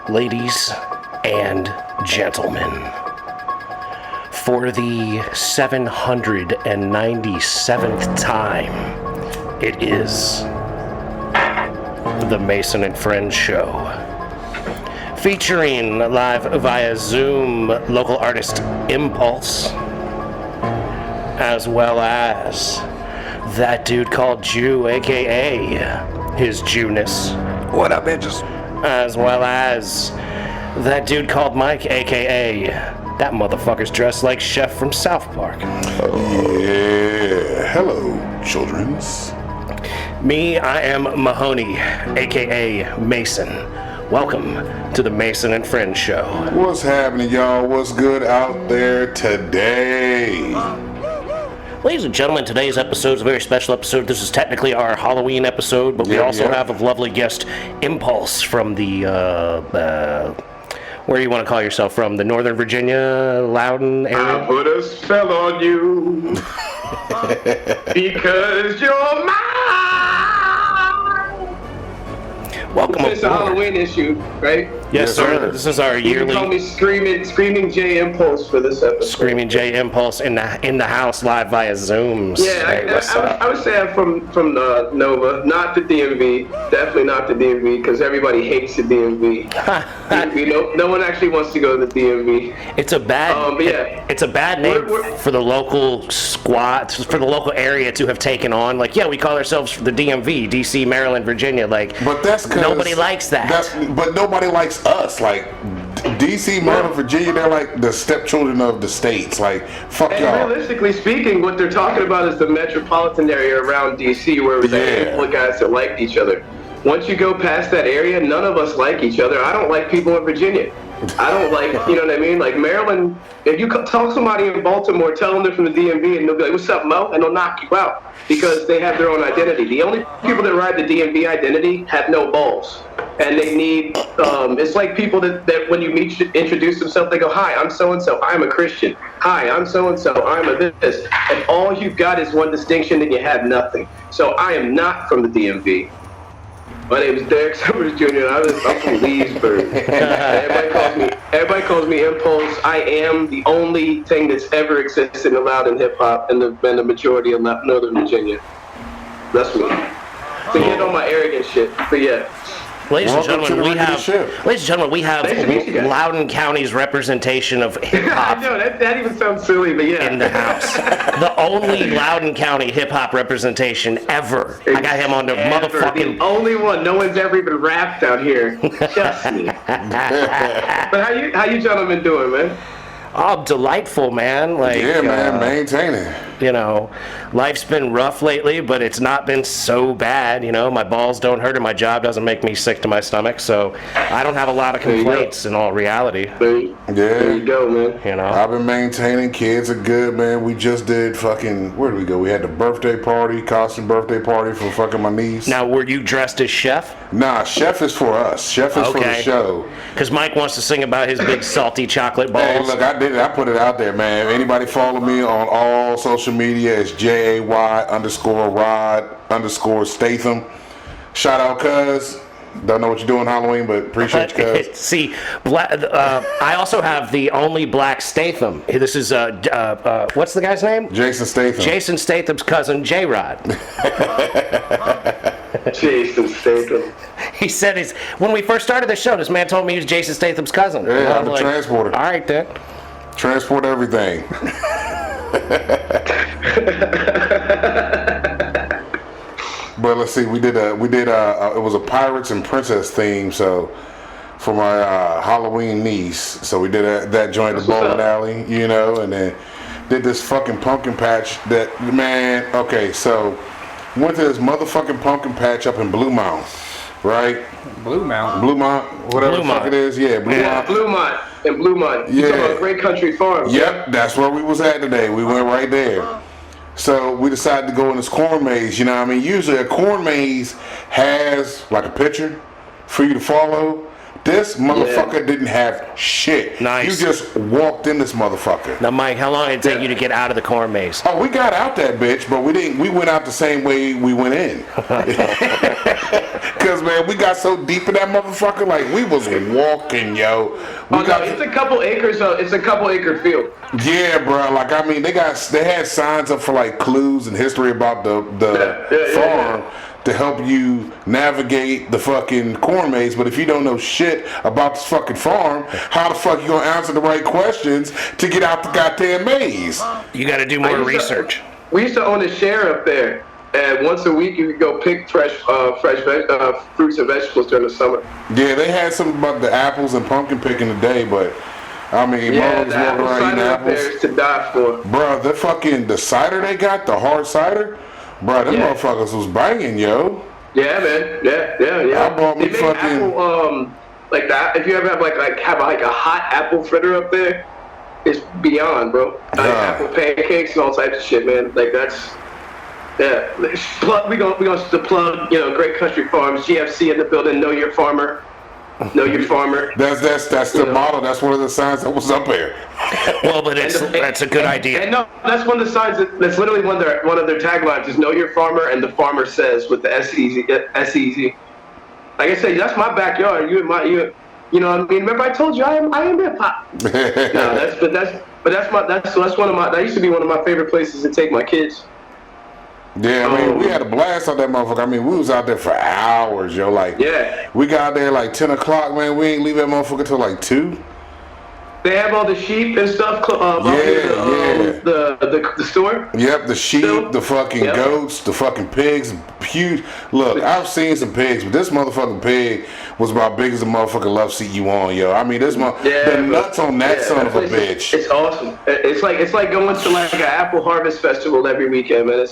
Ladies and gentlemen, for the 797th time, it is the Mason and Friends Show, featuring live via Zoom local artist Empuls, as well as that dude called Jew, aka his Jewness. What up, bitches? As well as that dude called Mike, aka that motherfucker's dressed like Chef from South Park. Yeah, hello, childrens. Me, I am Mahoney, aka Mason. Welcome to the Mason and Friends Show. What's happening, y'all? What's good out there today? Ladies and gentlemen, today's episode is a very special episode. This is technically our Halloween episode, but we also have a lovely guest, Empuls, from the, where do you want to call yourself from? The Northern Virginia, Loudoun area? I put a spell on you because you're mine. Welcome It's a aboard. Halloween issue, right? Yes, sir. This is our You can call yearly me Screaming J Impulse for this episode. Screaming J Empuls in the house live via Zooms. Yeah, Hey, what's up? I would say I'm from Nova, not the DMV. Definitely not the DMV, because everybody hates the DMV. No one actually wants to go to the DMV. It's a bad, but yeah. it's a bad name for the local squad, for the local area to have taken on. Like, yeah, we call ourselves the DMV, DC, Maryland, Virginia. Like, But that's 'cause nobody likes that. But nobody likes us. Like, DC, Maryland, Virginia, they're like the stepchildren of the states. Like, fuck And y'all. realistically speaking, what they're talking about is the metropolitan area around DC, where there's a handful of guys that liked each other. Once you go past that area, none of us like each other. I don't like people in Virginia. I don't like, you know what I mean? Like Maryland, if you talk to somebody in Baltimore, tell them they're from the DMV, and they'll be like, "What's up, Mo?" And they'll knock you out because they have their own identity. The only people that ride the DMV identity have no balls. And they need, it's like people that when you meet, introduce themselves, they go, "Hi, I'm so-and-so, I'm a Christian. Hi, I'm so-and-so, I'm a this." And all you've got is one distinction, and you have nothing. So I am not from the DMV. My name is Derek Summers Jr., and I'm from Leesburg. Everybody calls me Empuls. I am the only thing that's ever existed in Loudoun hip-hop and the majority of Northern Virginia. That's me. Forget all my arrogant shit, but yeah. Ladies and Welcome gentlemen, to the we regular have, show. ladies and gentlemen, we have Nice to meet you guys. Loudoun County's representation of hip I hop know, that even sounds silly, but yeah. in the house. The only Loudoun County hip hop representation ever. I got him on the motherfucking. The only one. No one's ever even rapped out here. Just me. But how you gentlemen doing, man? Oh, delightful, man. Like, Yeah, man, maintaining. you know, life's been rough lately, but it's not been so bad. You know, my balls don't hurt and my job doesn't make me sick to my stomach, so I don't have a lot of you go. complaints in all reality. There you go, man. You know, I've been maintaining. Kids are good, man. We just did fucking, where did we go? We had the birthday party, costume birthday party for fucking my niece. now were you dressed as Chef? Nah, Chef is for us. Chef is for the show. Because Mike wants to sing about his big salty chocolate balls. Hey, look, I did it. I put it out there, man. Anybody follow me on all social media? It's JAY_Rod_Statham. Shout out, cuz. Don't know what you're doing Halloween, but appreciate you, cuz. See, I also have the only black Statham. This is what's the guy's name? Jason Statham. Jason Statham's cousin, J-Rod. Jason Statham. He said when we first started the show, this man told me he was Jason Statham's cousin. Yeah, I'm a transporter. All right, then. Transport everything. But let's see, we did it was a Pirates and Princess theme, so for my Halloween niece. So we did that joint at the bowling alley, you know, and then did this fucking pumpkin patch that, man, okay, so went to this motherfucking pumpkin patch up in Blue Mountain, right? Blue Mountain. Whatever the fuck it is, yeah, Bluemont. In Bluemont. Yeah. You talking about Great Country Farm? Yep, that's where we was at today. We went right there. So we decided to go in this corn maze, you know what I mean? Usually a corn maze has like a picture for you to follow. This motherfucker didn't have shit. Nice. You just walked in this motherfucker. Now, Mike, how long did it take you to get out of the corn maze? Oh, we got out that bitch, but we didn't. We went out the same way we went in. Cause man, man, we got so deep in that motherfucker, like we was walking, yo. It's a couple acres. It's a couple acre field. Yeah, bro. Like I mean, they had signs up for like clues and history about the farm to help you navigate the fucking corn maze. But if you don't know shit about this fucking farm, how the fuck you gonna answer the right questions to get out the goddamn maze? You got to do more research. We used to own a share up there, and once a week you could go pick fresh fruits and vegetables during the summer. Yeah, they had something about the apples and pumpkin picking today, but I mean, yeah, was the walking apple around eating cider up there apples. is to die for. Bro, the cider they got, the hard cider, bro, them motherfuckers was banging, yo. Yeah, man. Yeah. I bought me they make fucking apple, like that. If you ever have a hot apple fritter up there, it's beyond, bro. Apple pancakes and all types of shit, man. Like that's. Yeah, we gonna plug, Great Country Farms, GFC in the building. Know your farmer. Know your farmer. That's the motto. That's one of the signs that was up there. Well, but that's a good idea. And no, that's one of the signs. That's literally one of their taglines is "Know your farmer," and the farmer says with the S-E-Z. Like I said, that's my backyard. You know what I mean? Remember I told you I am hip hop. No, that used to be one of my favorite places to take my kids. Yeah, I mean, we had a blast on that motherfucker. I mean, we was out there for hours, yo. Like, we got there like 10 o'clock, man. We ain't leave that motherfucker till like 2. They have all the sheep and stuff. The store. Yep, the sheep, the fucking goats, the fucking pigs. Huge. Look, I've seen some pigs, but this motherfucking pig was about big as the motherfucking love seat you on, yo. I mean, the nuts on that son of a bitch. It's awesome. It's like going to like an apple harvest festival every weekend, man.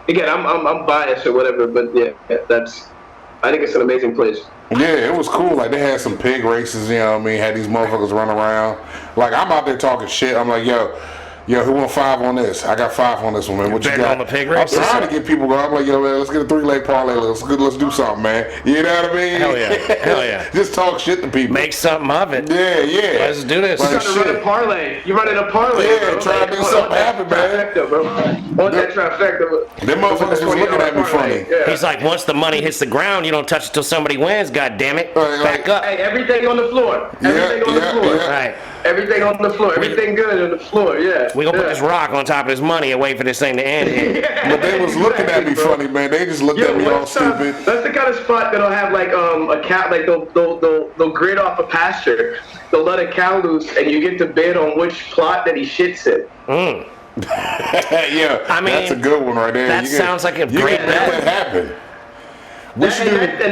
I'm biased or whatever, but I think it's an amazing place. Yeah, it was cool. Like, they had some pig races, you know what I mean? Had these motherfuckers run around. Like, I'm out there talking shit. I'm like, yo, who want 5 on this? I got 5 on this one, man. What you got? On the pig race? I'm trying to get people going. I'm like, yo, man, let's get a 3-leg parlay. Let's do something, man. You know what I mean? Hell yeah. Just talk shit to people. Make something of it. Yeah. Let's do this. You're trying to run a parlay. You're running a parlay. Yeah, bro. trying to do something happen, man. On that trifecta. Them motherfuckers was looking at me funny. Yeah. He's like, once the money hits the ground, you don't touch it till somebody wins. God damn it! Back up. Hey, everything on the floor. Everything on the floor. Yeah. Right. Everything on the floor. Everything good on the floor. Yeah. We gonna put this rock on top of this money and wait for this thing to end. But they was looking at me funny, man. They just looked at me all stupid. That's the kind of spot that'll have like a cow, like they'll grid off a pasture. They'll let a cow loose, and you get to bid on which plot that he shits in. Yeah, I mean, that's a good one right there. That sounds like a great bet. That happen. And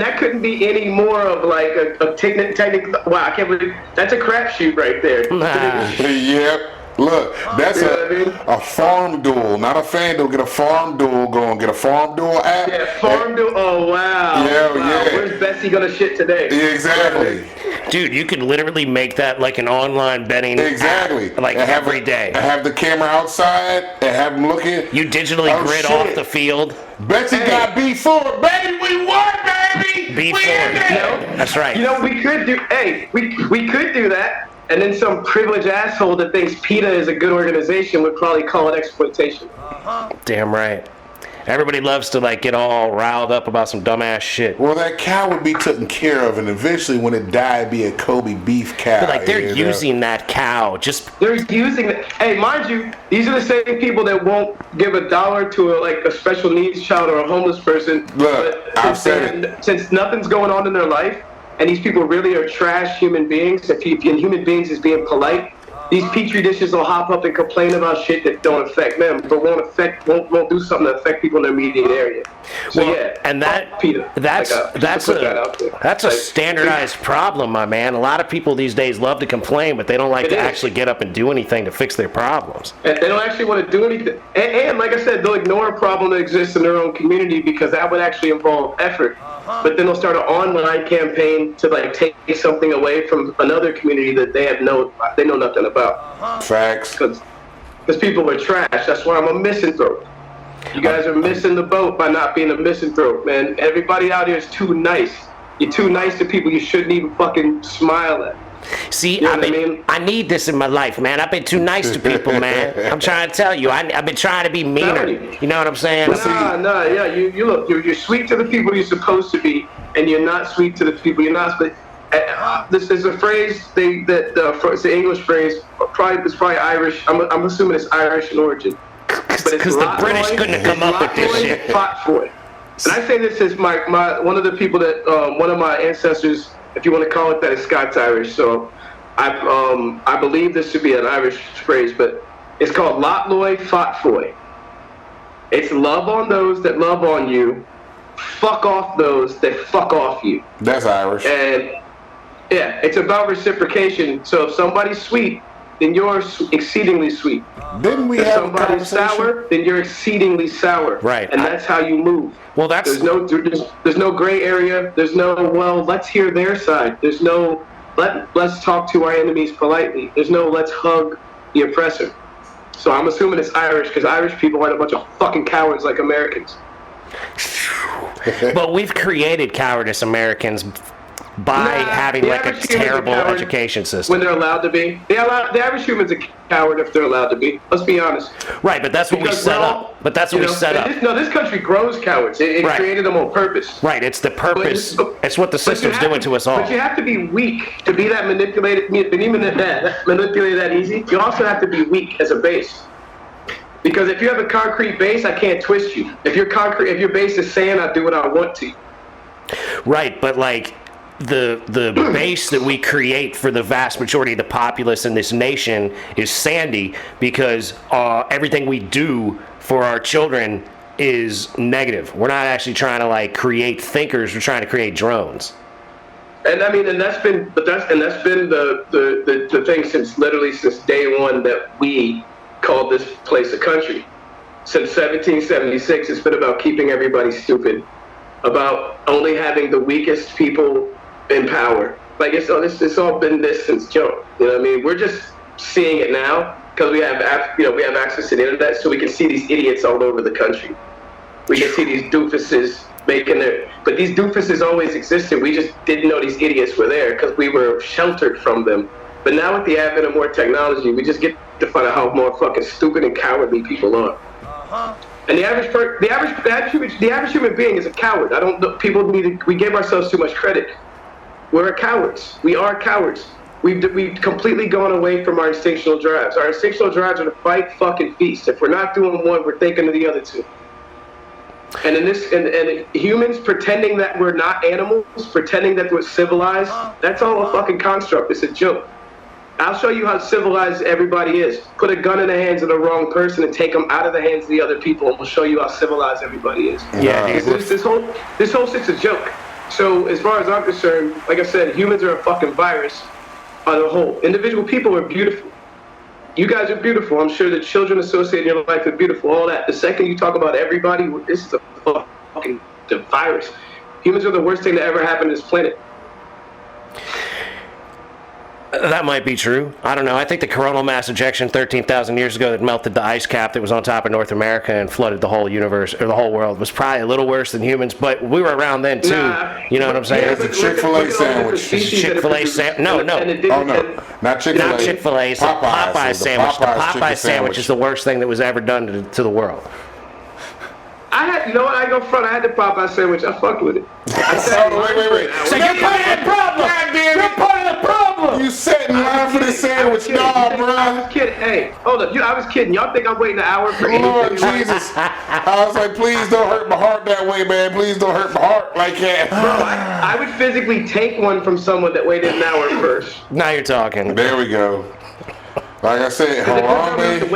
that couldn't be any more of like a technical. Wow, I can't believe that's a crapshoot right there. Yep. Look, that's a farm duel, not a fan duel. Get a farm duel going. Get a farm duel app. Yeah, farm duel. Oh wow. Yeah. Where's Bessie gonna shit today? Yeah, exactly. Dude, you could literally make that like an online betting app, like every day. Have the camera outside and have them looking. You digitally grid off the field. Betsy got B4, baby. We won, baby. B4. That's right. You know, we could do. Hey, we could do that. And then some privileged asshole that thinks PETA is a good organization would probably call it exploitation. Damn right. Everybody loves to like get all riled up about some dumbass shit. Well, that cow would be taken care of, and eventually, when it died, be a Kobe beef cow. But like they're using that cow. They're using it. Hey, mind you, these are the same people that won't give $1 to a special needs child or a homeless person. Look, I've said it. Since nothing's going on in their life, and these people really are trash human beings. If human beings is being polite, these petri dishes will hop up and complain about shit that don't affect them, but won't do something to affect people in their immediate area. So and that's a standardized problem, my man. A lot of people these days love to complain, but they don't like to actually get up and do anything to fix their problems. And they don't actually want to do anything. And like I said, they'll ignore a problem that exists in their own community because that would actually involve effort. But then they'll start an online campaign to like take something away from another community that they know nothing about. Facts. Because people are trash. That's why I'm a misanthrope. You guys are missing the boat by not being a misanthrope, man. Everybody out here is too nice. You're too nice to people you shouldn't even fucking smile at. See, you know I need this in my life, man. I've been too nice to people, man. I'm trying to tell you. I've been trying to be meaner. You know what I'm saying? Yeah. You look, you're sweet to the people you're supposed to be, and you're not sweet to the people you're not. But this is a phrase it's an English phrase. It's probably Irish. I'm assuming it's Irish in origin. Because the British couldn't have come up with this shit. And I say this as my one of the people that one of my ancestors, if you want to call it that, is Scots-Irish. So I believe this should be an Irish phrase, but it's called Lotloy Fotfoy. It's love on those that love on you, fuck off those that fuck off you. That's Irish. And yeah, it's about reciprocation. So if somebody's sweet, then you're exceedingly sweet. Didn't we if have somebody's sour, then you're exceeding sour. Right. And that's how you move. Well, there's no gray area. There's no, well, let's hear their side. There's no let's talk to our enemies politely. There's no let's hug the oppressor. So I'm assuming it's Irish because Irish people aren't a bunch of fucking cowards like Americans. But we've created cowardice Americans by having like a terrible education system. When they're allowed to be. The average human's a coward if they're allowed to be. Let's be honest. Right, but that's what we set up. But that's what we set up. This country grows cowards. It created them on purpose. Right, it's the purpose. It's what the system's doing to us all. But you have to be weak to be that manipulated that easy. You also have to be weak as a base. Because if you have a concrete base, I can't twist you. If your base is sand, I do what I want to. Right, but like the base that we create for the vast majority of the populace in this nation is sandy because everything we do for our children is negative. We're not actually trying to like create thinkers. We're trying to create drones. And I mean, that's been the thing since day one that we called this place a country. Since 1776, it's been about keeping everybody stupid, about only having the weakest people in power. Like it's all been this since jump. You know what I mean? We're just seeing it now because we have access to the internet, so we can see these idiots all over the country. We can see these doofuses but these doofuses always existed. We just didn't know these idiots were there because we were sheltered from them. But now with the advent of more technology, we just get to find out how more fucking stupid and cowardly people are. And the average human being is a coward. I don't know. We gave ourselves too much credit. We're cowards. We are cowards. We've completely gone away from our instinctual drives. Our instinctual drives are to fight, fucking feast. If we're not doing one, we're thinking of the other two. And and humans pretending that we're not animals, pretending that we're civilized, that's all a fucking construct. It's a joke. I'll show you how civilized everybody is. Put a gun in the hands of the wrong person and take them out of the hands of the other people, and we'll show you how civilized everybody is. Yeah, this whole shit's a joke. So as far as I'm concerned, like I said, humans are a fucking virus on the whole. Individual people are beautiful. You guys are beautiful. I'm sure the children associated in your life are beautiful. All that. The second you talk about everybody, this is a fucking virus. Humans are the worst thing that ever happened to this planet. That might be true. I don't know. I think the coronal mass ejection 13,000 years ago that melted the ice cap that was on top of North America and flooded the whole universe, or the whole world, was probably a little worse than humans, but we were around then, too. You know what I'm saying? It's a Chick-fil-A sandwich. Chick-fil-A sandwich. No. Oh, no. Not Chick-fil-A. Not Chick-fil-A. It's Popeye sandwich. The Popeye sandwich is the worst thing that was ever done to the world. You know what? I go front. I had the Popeye sandwich. I fucked with it. Wait. So you're part of the problem. You're part of the problem. You sat in line for the sandwich. Nah, bro. I was kidding. Hey, hold up. I was kidding. Y'all think I'm waiting an hour for anything? Lord Jesus. I was like, please don't hurt my heart that way, man. Please don't hurt my heart like that. Bro, I would physically take one from someone that waited an hour first. Now you're talking. There we go. Like I said, Harambe.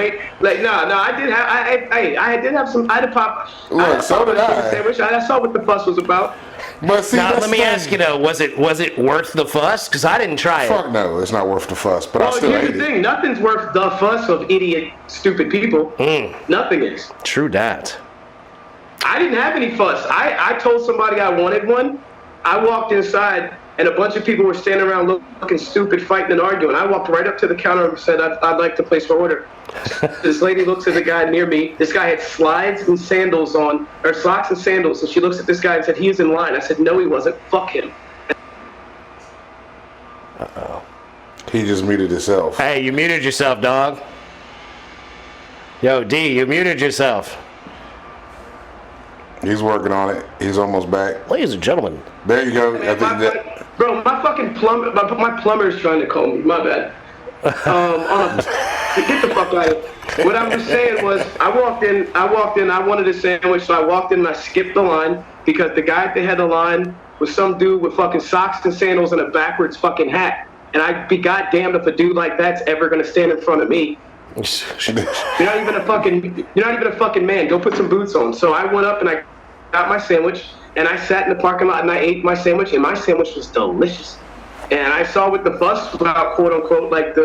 I did have some. I had a pop. Look, so did I. Sandwich. I saw what the fuss was about. But see, now let me ask you though, was it worth the fuss? Because I didn't try it. Fuck no, it's not worth the fuss. But I still here's ate the thing: nothing's worth the fuss of idiot, stupid people. Nothing is. True that. I didn't have any fuss. I told somebody I wanted one. I walked inside, and a bunch of people were standing around looking stupid, fighting and arguing. I walked right up to the counter and said, I'd like to place my order. This lady looks at the guy near me. This guy had slides and sandals on, or socks and sandals. And she looks at this guy and said, he is in line. I said, no, he wasn't. Fuck him. Uh-oh. He just muted himself. Hey, you muted yourself, dog. Yo, D, you muted yourself. He's working on it. He's almost back. Ladies and gentlemen. There you go. I think that. Bro, my fucking plumber, my plumber is trying to call me. My bad. Get the fuck out of here. What I was saying was, I walked in, I wanted a sandwich, so I walked in and I skipped the line because the guy at the head of the line was some dude with fucking socks and sandals and a backwards fucking hat. And I'd be goddamned if a dude like that's ever gonna stand in front of me. You're not even a fucking man. Go put some boots on. So I went up and I got my sandwich and I sat in the parking lot and I ate my sandwich and my sandwich was delicious. And I saw with the bus about quote unquote like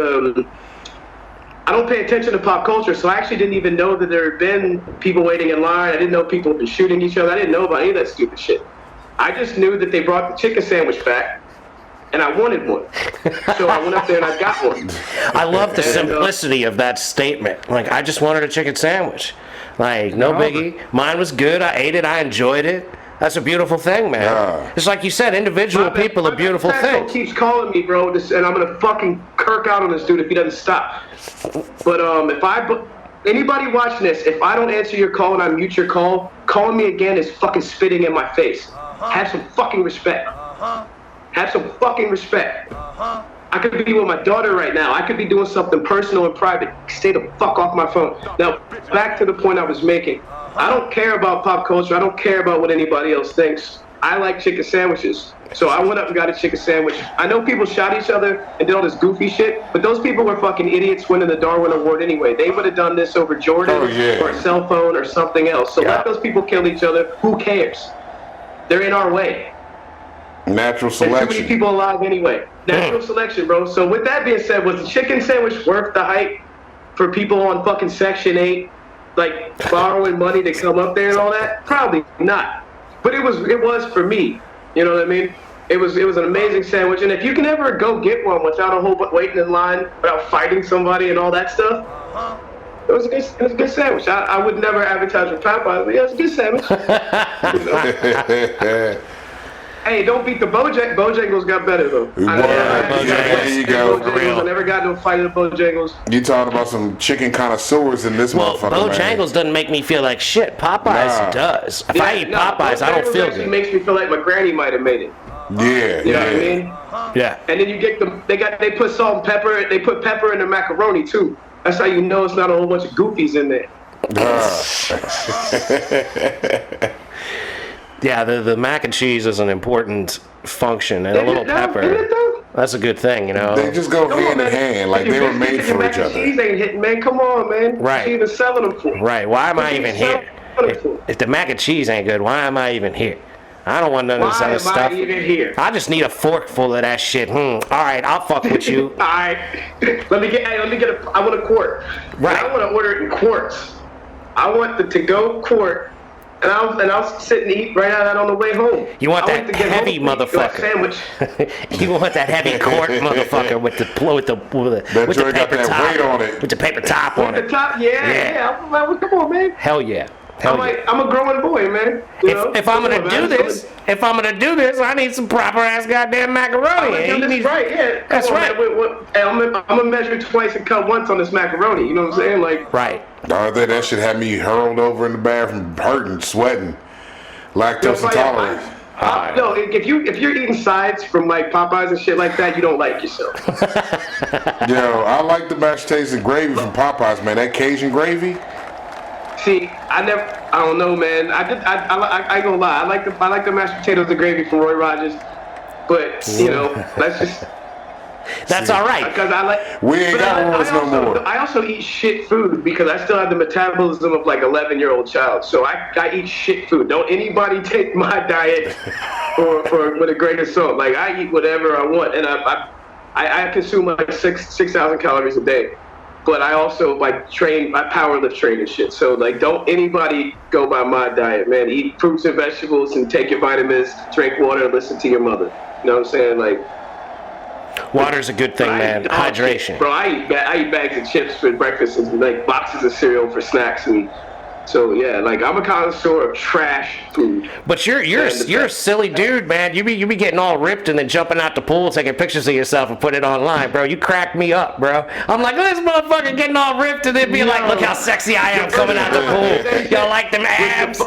I don't pay attention to pop culture, so I actually didn't even know that there had been people waiting in line. I didn't know people had been shooting each other. I didn't know about any of that stupid shit. I just knew that they brought the chicken sandwich back, and I wanted one. So I went up there and I got one. I love the simplicity of that statement. Like, I just wanted a chicken sandwich. Like, no biggie. Mine was good. I ate it. I enjoyed it. That's a beautiful thing, man. Yeah. It's like you said, individual people are beautiful things. Keeps calling me, bro, and I'm gonna fucking kirk out on this dude if he doesn't stop. But anybody watching this, if I don't answer your call and I mute your call, calling me again is fucking spitting in my face. Have some fucking respect. Have some fucking respect. I could be with my daughter right now. I could be doing something personal and private. Stay the fuck off my phone. Now, back to the point I was making. I don't care about pop culture. I don't care about what anybody else thinks. I like chicken sandwiches. So I went up and got a chicken sandwich. I know people shot each other and did all this goofy shit, but those people were fucking idiots winning the Darwin Award anyway. They would have done this over Jordan or a cell phone or something else. So let those people kill each other. Who cares? They're in our way. Natural selection. There's too many people alive anyway. Natural selection, bro. So with that being said, was the chicken sandwich worth the hype for people on fucking Section 8, like borrowing money to come up there and all that? Probably not. But it was for me. You know what I mean? It was an amazing sandwich. And if you can ever go get one without a whole bunch waiting in line, without fighting somebody and all that stuff, it was a good sandwich. I would never advertise for Popeyes, but yeah, it was a good sandwich. You know? Hey, don't beat the Bojangles. Bojangles got better though. There you go. I never got into a fight at Bojangles. You talking about some chicken connoisseurs in this motherfucker, Bojangles doesn't make me feel like shit. Popeyes does. If I eat Popeyes, I don't feel good. It makes me feel like my granny might have made it. Yeah. You know what I mean? Yeah. And then you get them. They put salt and pepper. They put pepper in the macaroni too. That's how you know it's not a whole bunch of goofies in there. Yeah, the mac and cheese is an important function, and a little pepper. That's a good thing, you know. They just go hand in hand, like they were made for each other. Cheese ain't hitting, man. Come on, man. Right. You're even selling them for. Right. Why am I even here? If the mac and cheese ain't good, why am I even here? I don't want none of this other stuff. Why am I even here? I just need a fork full of that shit. All right, I'll fuck with you. All right. Let me get I want a quart. Right. I want to order it in quarts. I want the to-go quart. And I'll sit and eat right out of that on the way home. You want that heavy motherfucker? Sandwich. You want that heavy quart motherfucker with the paper top weight on it. with the paper top on it. The top, yeah. Come on, man. Hell yeah. I'm a growing boy, man. If I'm gonna do this, I need some proper ass goddamn macaroni. Right, yeah. That's right. I'm gonna measure twice and cut once on this macaroni. You know what I'm saying? Like, right. That shit had me hurled over in the bathroom, hurting, sweating, lactose intolerant. No, if you're eating sides from like Popeyes and shit like that, you don't like yourself. Yo, I like the mashed potatoes and gravy from Popeyes, man. That Cajun gravy. See, I don't know, man. I ain't gonna lie. I like the mashed potatoes and gravy from Roy Rogers, but you know, let's just. That's all right. Because I like. We ain't got Roy's no more. I also eat shit food because I still have the metabolism of like 11-year-old child. So I eat shit food. Don't anybody take my diet for with a grain of salt. Like I eat whatever I want, and I consume like 6,000 calories a day. But I also like I powerlift train and shit. So like, don't anybody go by my diet, man. Eat fruits and vegetables and take your vitamins, drink water, and listen to your mother. You know what I'm saying? Like, water's a good thing, man. Hydration. Bro, I eat bags of chips for breakfast and like boxes of cereal for snacks. And so yeah, like I'm a connoisseur of trash food. But you're a silly dude, man. You be getting all ripped and then jumping out the pool, taking pictures of yourself and put it online, bro. You crack me up, bro. I'm like, this motherfucker getting all ripped and then be like, look how sexy I am coming out the pool. Y'all like them abs?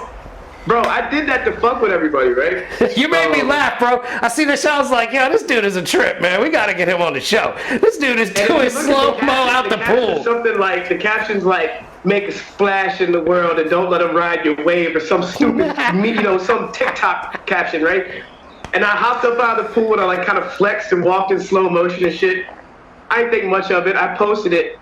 Bro, I did that to fuck with everybody, right? You made me laugh, bro. I see the show. I was like, yo, this dude is a trip, man. We got to get him on the show. This dude is doing slow-mo out the pool. Something like, the caption's like, make a splash in the world and don't let them ride your wave, or some stupid, some TikTok caption, right? And I hopped up out of the pool and I like kind of flexed and walked in slow motion and shit. I didn't think much of it. I posted it.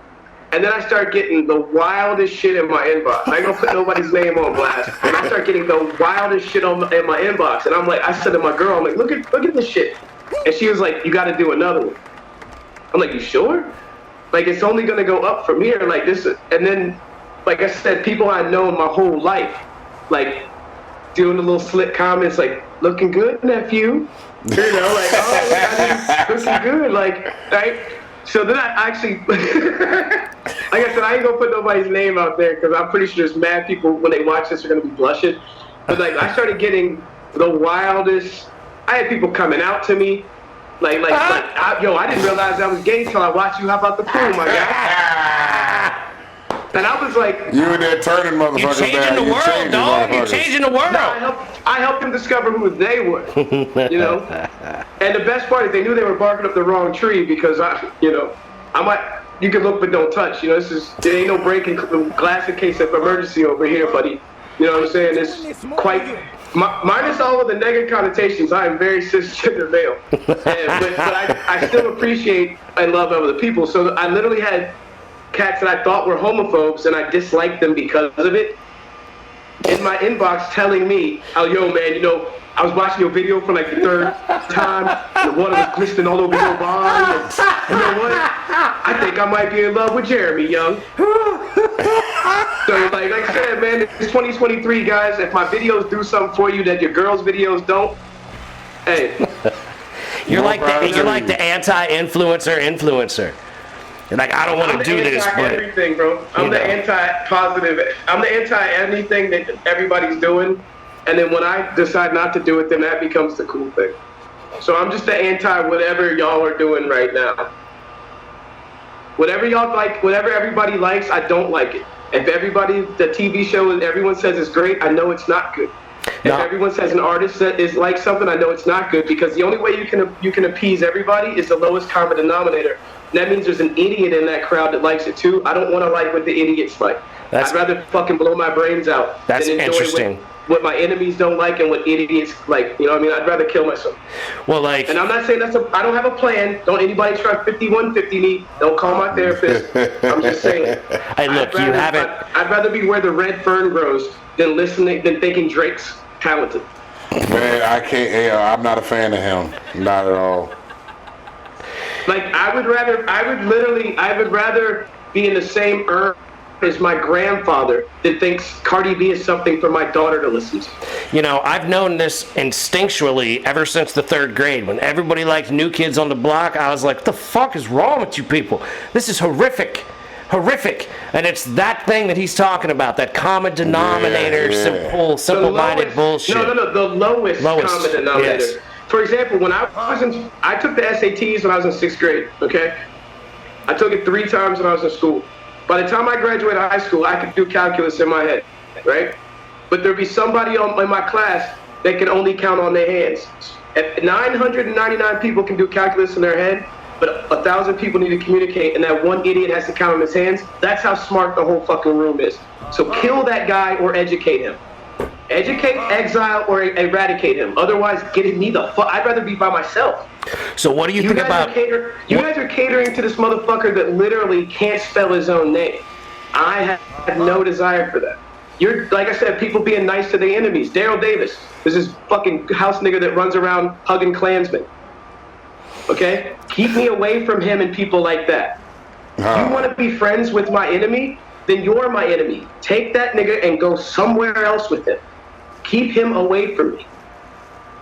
And then I start getting the wildest shit in my inbox. I ain't gonna put nobody's name on blast. And I start getting the wildest shit in my inbox. And I'm like, I said to my girl, I'm like, look at this shit. And she was like, you gotta do another one. I'm like, you sure? Like, it's only gonna go up from here. Like this, and then, like I said, people I know my whole life, like, doing the little slick comments, like, looking good, nephew. Like, oh, looking good, like, right? So then I actually, like I said, I ain't gonna put nobody's name out there because I'm pretty sure there's mad people when they watch this are gonna be blushing. But like, I started getting the wildest. I had people coming out to me, I didn't realize I was gay till I watched you hop out the pool, my guy. And I was like, you in there turning motherfuckers down. You're changing the world, dog. You're changing the world. No, I helped them discover who they were, And the best part is they knew they were barking up the wrong tree because you can look but don't touch. There ain't no breaking glass in case of emergency over here, buddy. You know what I'm saying? It's quite, minus all of the negative connotations, I am very cisgender male. But I still appreciate and love other people. So I literally had cats that I thought were homophobes and I disliked them because of it in my inbox telling me, oh, yo, man, I was watching your video for like the third time. The water was glistening all over your body. And you know what? I think I might be in love with Jeremy Young. So like I said, man, it's 2023, guys. If my videos do something for you that your girls' videos don't, hey. You're like the anti-influencer. You're like, I don't want to do this, but everything, bro. I'm the anti-positive. I'm the anti-anything that everybody's doing. And then when I decide not to do it, then that becomes the cool thing. So I'm just the anti-whatever y'all are doing right now. Whatever y'all like, whatever everybody likes, I don't like it. If the TV show and everyone says it's great, I know it's not good. If everyone says an artist that is like something, I know it's not good because the only way you can appease everybody is the lowest common denominator. And that means there's an idiot in that crowd that likes it too. I don't want to like what the idiots like. I'd rather fucking blow my brains out than enjoy interesting. What my enemies don't like and what idiots like. You know what I mean? I'd rather kill myself. Well, and I'm not saying I don't have a plan. Don't anybody try 5150 me. Don't call my therapist. I'm just saying. Hey, look, I'd rather be where the red fern grows than thinking Drake's talented. Man, I can't. I'm not a fan of him. Not at all. Like I would rather be in the same earth as my grandfather that thinks Cardi B is something for my daughter to listen to. I've known this instinctually ever since the 3rd grade. When everybody liked New Kids on the Block, I was like, what the fuck is wrong with you people? This is horrific. And it's that thing that he's talking about, that common denominator, simple-minded bullshit. No, the lowest common denominator. Yes. For example, when I took the SATs when I was in 6th grade, okay? I took it 3 times when I was in school. By the time I graduated high school, I could do calculus in my head, right? But there'd be somebody in my class that can only count on their hands. 999 people can do calculus in their head, but 1,000 people need to communicate, and that one idiot has to count on his hands. That's how smart the whole fucking room is. So kill that guy or educate him. Educate, exile, or eradicate him. Otherwise, get me the fuck. I'd rather be by myself. So what do you think about? You guys are catering to this motherfucker that literally can't spell his own name. I have no desire for that. You're, like I said, people being nice to their enemies. Daryl Davis is this fucking house nigga that runs around hugging Klansmen. Okay? Keep me away from him and people like that. You want to be friends with my enemy? Then you're my enemy. Take that nigga and go somewhere else with him. Keep him away from me.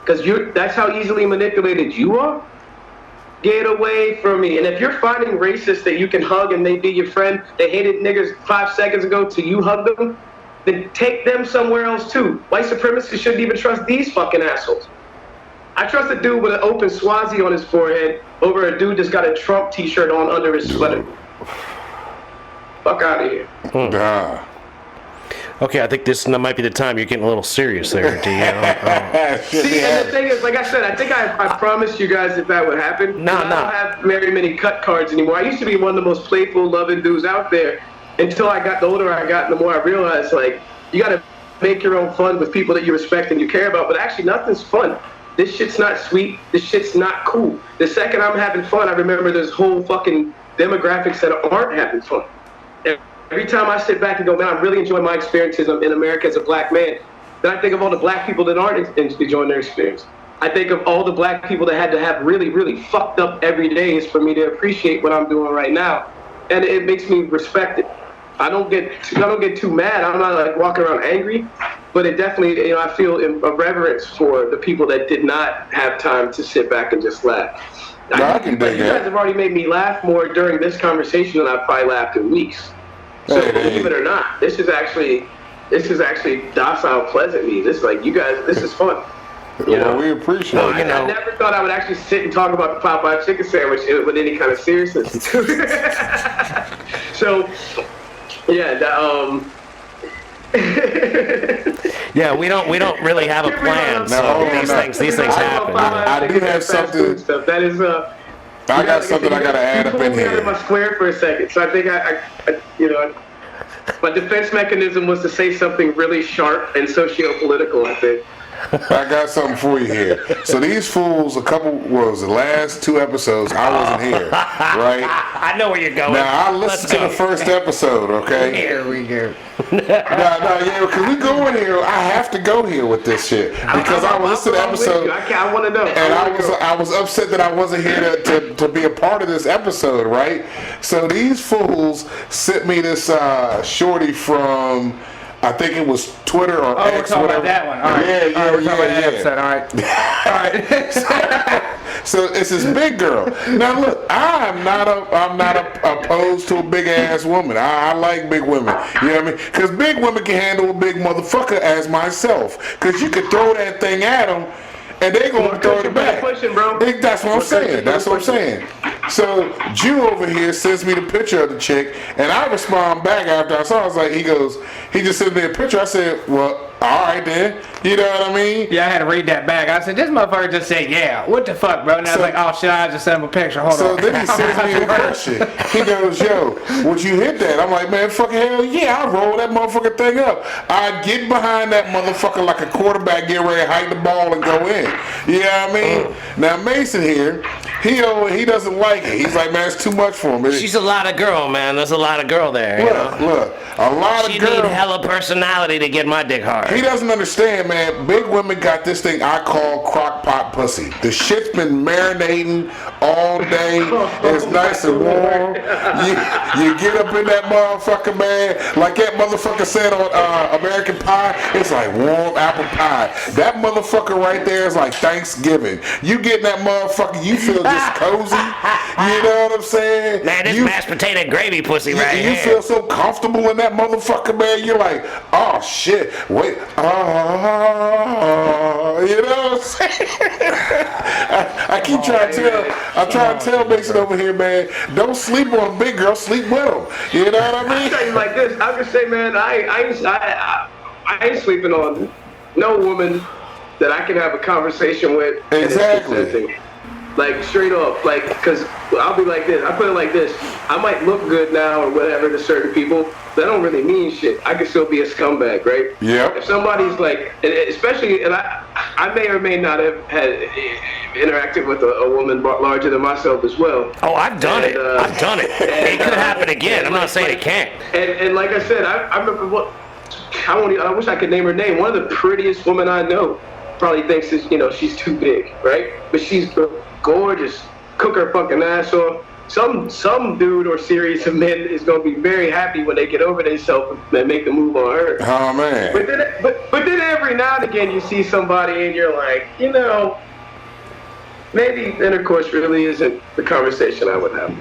Because that's how easily manipulated you are. Get away from me. And if you're finding racists that you can hug and they be your friend, they hated niggas 5 seconds ago till you hug them, then take them somewhere else too. White supremacists shouldn't even trust these fucking assholes. I trust a dude with an open swazi on his forehead over a dude that's got a Trump t-shirt on under his sweater. Fuck out of here. Okay, I think this might be the time you're getting a little serious there, D. See, and the thing is, like I said, I think I promised you guys that would happen. No. I don't have very many cut cards anymore. I used to be one of the most playful, loving dudes out there until I got, the older I got, the more I realized, like, you got to make your own fun with people that you respect and you care about, but actually nothing's fun. This shit's not sweet. This shit's not cool. The second I'm having fun, I remember there's whole fucking demographics that aren't having fun. Every time I sit back and go, man, I'm really enjoying my experiences in America as a black man, then I think of all the black people that aren't enjoying their experience. I think of all the black people that had to have really, really fucked up every day for me to appreciate what I'm doing right now. And it makes me respect it. I don't get too mad. I'm not like walking around angry, but it definitely, you know, I feel a reverence for the people that did not have time to sit back and just laugh. You guys have already made me laugh more during this conversation than I've probably laughed in weeks. So believe it or not, this is actually docile, pleasant me. This is like, you guys, this is fun. You know, we appreciate it. I never thought I would actually sit and talk about the Popeye chicken sandwich with any kind of seriousness. So, yeah, yeah, we don't really have a plan. So these things happen. I do have something. That is I got something I gotta add up in here. My square for a second, so I think I you know, my defense mechanism was to say something really sharp and socio-political, I think. I got something for you here. So these fools, the last 2 episodes, I wasn't here, right? I know where you're going. Now, I listened to the first episode, okay? Here we go. Yeah, because we go in here, I have to go here with this shit. Because I listened to the episode. I want to know. And I was upset that I wasn't here to be a part of this episode, right? So these fools sent me this shorty from, I think it was Twitter or X, we're talking whatever. about that one. All right. Yeah, we're talking about that episode. All right. So it's this big girl. Now look, I'm not opposed to a big ass woman. I like big women. You know what I mean? Because big women can handle a big motherfucker as myself. Because you could throw that thing at them, and they're gonna throw it back. That's what I'm saying. That's what I'm saying. So Jew over here sends me the picture of the chick, and I respond back after I saw it. I was like, he just sent me a picture. I said, well, all right then. You know what I mean? Yeah, I had to read that back. I said, this motherfucker just said, yeah. What the fuck, bro? And I was like, oh shit, I just sent him a picture. Hold on. So then he sends me a question. He goes, yo, would you hit that? I'm like, man, fucking hell yeah, I'll roll that motherfucking thing up. I get behind that motherfucker like a quarterback, get ready to hike the ball and go in. You know what I mean? Now Mason here, he doesn't like it. He's like, man, it's too much for him. She's a lot of girl, man. There's a lot of girl there. Look, a lot of girl. She need hella personality to get my dick hard. He doesn't understand, man. Big women got this thing I call crock pot pussy. The shit's been marinating all day. It's nice and warm. You get up in that motherfucker, man. Like that motherfucker said on American Pie, it's like warm apple pie. That motherfucker right there is like Thanksgiving. You get in that motherfucker, you feel just cozy. You know what I'm saying? Man, this mashed potato gravy pussy right here. You feel so comfortable in that motherfucker, man. You're like, oh shit, wait, you know what I'm saying? I keep trying to tell Mason over here, man, don't sleep on a big girl, sleep with them. You know what I mean? I'll tell you like this, I'll just say, man, I ain't sleeping on no woman that I can have a conversation with. Exactly. Like, straight up, like, because I'll be like this, I put it like this, I might look good now or whatever to certain people, that don't really mean shit. I can still be a scumbag, right? Yeah. If somebody's like, especially, and I may or may not have had interacted with a woman larger than myself as well. Oh, I've done it. It could happen again. I'm not saying it can't. And like I said, I remember I wish I could name her name. One of the prettiest women I know probably thinks she's too big, right? But she's gorgeous. Cook her fucking ass off. Some dude or series of men is gonna be very happy when they get over themselves and make the move on her. Oh man. But then every now and again you see somebody and you're like, maybe intercourse really isn't the conversation I would have.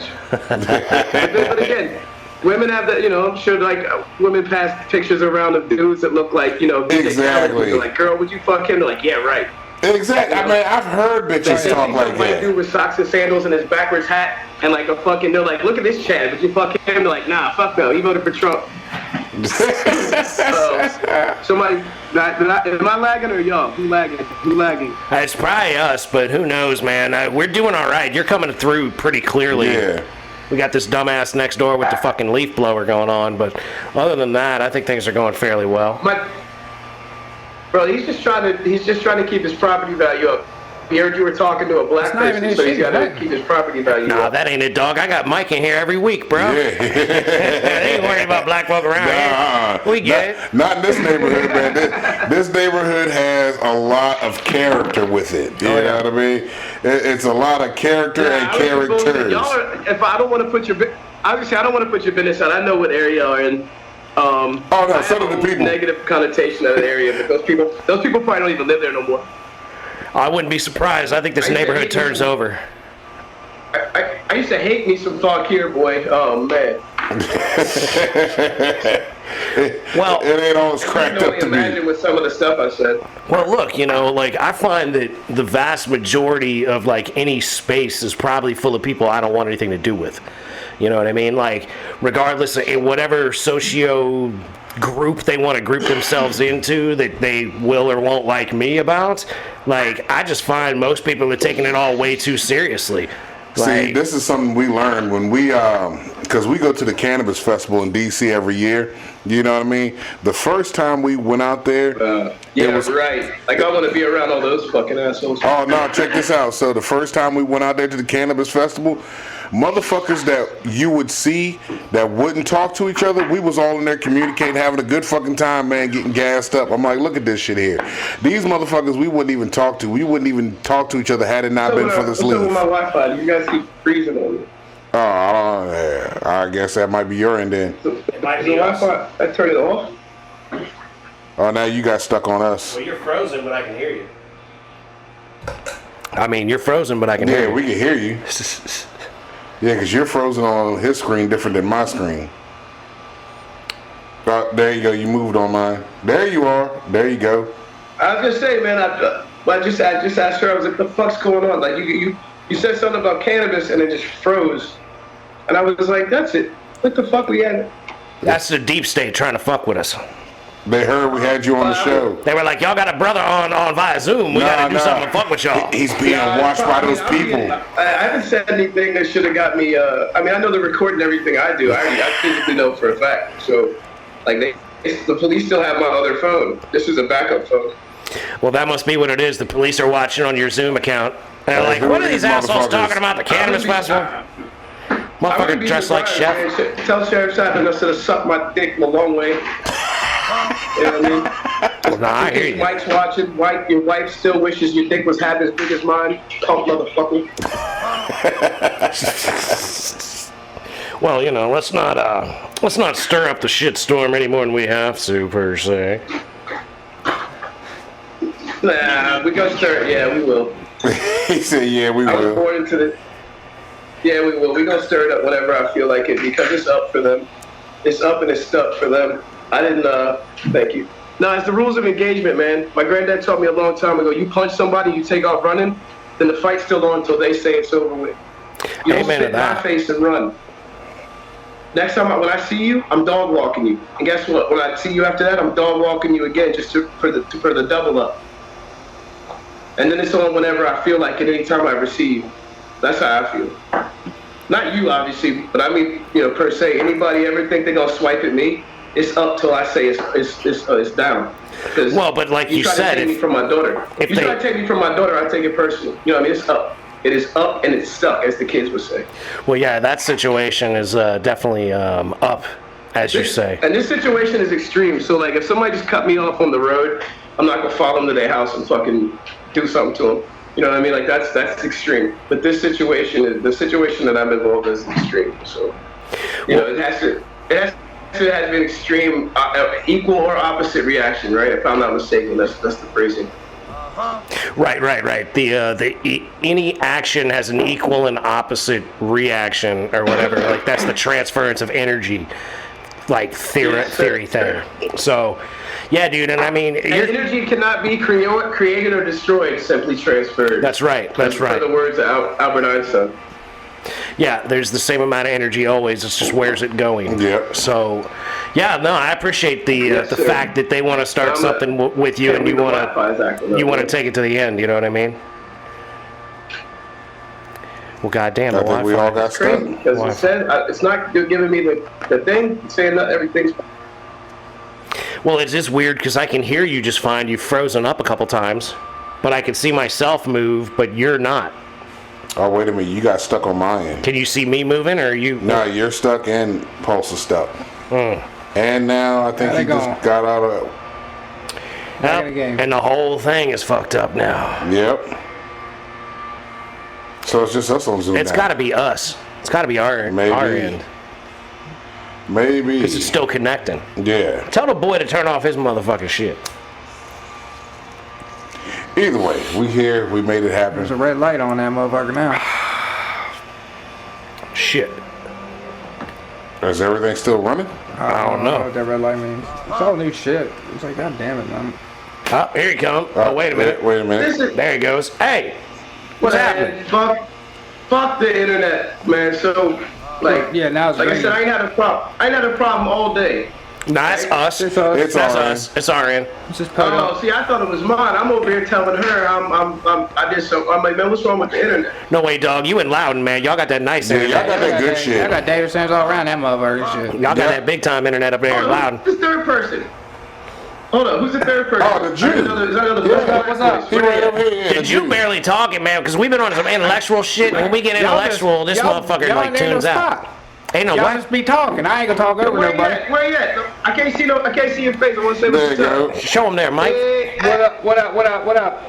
but again, women have that, I'm sure like women pass pictures around of dudes that look like, exactly. They're like, girl, would you fuck him? They're like, yeah, right. Exactly. I mean, I've heard bitches talk like that. Dude with socks and sandals and his backwards hat and like a fucking, they're like, look at this Chad, would you fuck him? They're like, nah, fuck no, he voted for Trump. Somebody, am I lagging or y'all? Who lagging? It's probably us, but who knows, man? We're doing all right. You're coming through pretty clearly. Yeah. We got this dumbass next door with the fucking leaf blower going on, but other than that, I think things are going fairly well. Bro, he's just trying to keep his property value up. He heard you were talking to a black person, so he's got to keep his property value up. Nah, that ain't it, dog. I got Mike in here every week, bro. Yeah. They ain't worried about black folk around here. We get it. Not in this neighborhood, man. This neighborhood has a lot of character with it. You know what I mean? It's a lot of character and characters. If I don't want to put your, obviously I don't want to put your business out. I know what area you're in. Oh no, some of the people. Negative connotation of that area, but those people probably don't even live there no more. I wouldn't be surprised. I think this neighborhood turns over. I used to hate me some Fakir, boy. Oh, man. Well, it ain't always cracked up to me. Imagine with some of the stuff I said. Well, look, like, I find that the vast majority of, like, any space is probably full of people I don't want anything to do with. You know what I mean? Like, regardless of whatever socio group they want to group themselves into that they will or won't like me about, like, I just find most people are taking it all way too seriously. See, this is something we learned when we, because we go to the Cannabis Festival in D.C. every year. You know what I mean? The first time we went out there, yeah, right. Like, I want to be around all those fucking assholes. Oh no, check this out. So the first time we went out there to the Cannabis Festival, motherfuckers that you would see that wouldn't talk to each other, we was all in there communicating, having a good fucking time, man, getting gassed up. I'm like, look at this shit here. These motherfuckers we wouldn't even talk to. We wouldn't even talk to each other had it not been for this leaf. What's up with my Wi-Fi? You guys keep freezing on me. Oh, I guess that might be your end then. It might be Wi-Fi. I turn it off. Oh, now you got stuck on us. Well, you're frozen, but I can hear you. I mean, you're frozen, but I can hear you. Yeah, we can hear you. Yeah, because you're frozen on his screen different than my screen. Oh, there you go. You moved on mine. There you are. There you go. I was gonna say, man. I just asked her. I was like, "The fuck's going on?" Like, you said something about cannabis, and it just froze. And I was like, "That's it. What the fuck we had?" That's the deep state trying to fuck with us. They heard we had you on the show. They were like, y'all got a brother on via Zoom. We gotta do something to fuck with y'all. He's being watched by those people. I haven't said anything that should have got me. I mean, I know they're recording everything I do. I physically know for a fact. So, like, the police still have my other phone. This is a backup phone. Well, that must be what it is. The police are watching on your Zoom account. And they're like, what are these assholes talking about? The Cannabis Festival? Motherfucker dressed like Chef. Man. Tell Sheriff Simon I should have sucked my dick a long way. You know what I mean? Nah, I hear you. Mike's watching. Your wife still wishes your dick was half as big as mine. Punk motherfucker. Well, let's not stir up the shitstorm any more than we have to, per se. Nah, we gonna stir it. Yeah, we will. He said, "Yeah, we will." I was born into the. Yeah, we will. We gonna stir it up whenever I feel like it because it's up for them. It's up and it's stuck for them. I didn't. Thank you. No, it's the rules of engagement, man. My granddad taught me a long time ago. You punch somebody, you take off running, then the fight's still on until they say it's over with. You don't spit in my face and run. Next time when I see you, I'm dog walking you. And guess what? When I see you after that, I'm dog walking you again, just for the double up. And then it's on whenever I feel like it. Anytime I ever see you, that's how I feel. Not you, obviously, but I mean, per se. Anybody ever think they're gonna swipe at me? It's up till I say it's down. Well, but like you said, if you try to take me from my daughter, I take it personally. You know what I mean? It's up. It is up and it's stuck, as the kids would say. Well, yeah, that situation is definitely up, as you say. And this situation is extreme. So, like, if somebody just cut me off on the road, I'm not gonna follow them to their house and fucking do something to them. You know what I mean? Like, that's extreme. But the situation that I'm involved in is extreme. So, it has to have been extreme, equal or opposite reaction, right? If I'm not mistaken, that's the phrasing. Right. Any action has an equal and opposite reaction, or whatever. Like, that's the transference of energy, like theory thing. So, yeah, dude, and I mean, energy cannot be created or destroyed, simply transferred. That's right. For the words of Albert Einstein. Yeah, there's the same amount of energy always. It's just where's it going. Yep. So, yeah, no, I appreciate the Yes, the sir. fact that they want to start something with you, and you want to take it to the end. You know what I mean? Well, goddamn, I the think we Wi-Fi. all got stuck. Crazy, because it said, it's not giving me the thing, it's saying that everything's... Well, it's just weird because I can hear you just fine. You've frozen up a couple times, but I can see myself move, but you're not. Oh, wait a minute. You got stuck on my end. Can you see me moving, or are you? No, you're stuck and Pulse is stuck. Mm. And now I think How'd he it go? just got out of... Back in the game. And the whole thing is fucked up now. Yep. So it's just us on Zoom It's now. got to be us. It's got to be our Maybe. end. Maybe. Because it's still connecting. Yeah. Tell the boy to turn off his motherfucking shit. Either way, we here. We made it happen. There's a red light on that motherfucker now. Shit. Is everything still running? I don't know. what that red light means. It's all new shit. It's like, god damn it, man. Oh, here he comes. Oh, wait a minute. Wait a minute. This is, There he goes. Hey, what's happening? Fuck the internet, man. So, like, Yeah, now it's like I ringing. said, I ain't had a problem all day. Nah, it's us. It's us. It's That's our us. It's our end. It's just put Oh, up. see, I thought it was mine. I'm over here telling her I did so. I'm like, man, what's wrong with the internet? No way, dog. You and Loudon, man. Y'all got that nice Yeah, internet. y'all got that good shit. I got David Sands all around that motherfucker and shit. Y'all got that big time internet up there in Hold on, Loudon. who's the third person? Hold on, who's the third person? Oh, the Jew. Is that another Yeah, what's up? He right over here. Yeah, Did the you Jew. barely talking, man? Because we've been on some intellectual shit. When we get intellectual, this motherfucker like tunes out. Ain't no Y'all what? just be talking. I ain't gonna talk over Where you nobody. at? Where you at? I can't see your face. I want to say There what's you up. go. Show him there, Mike. Hey, What up, what up, what up, what up?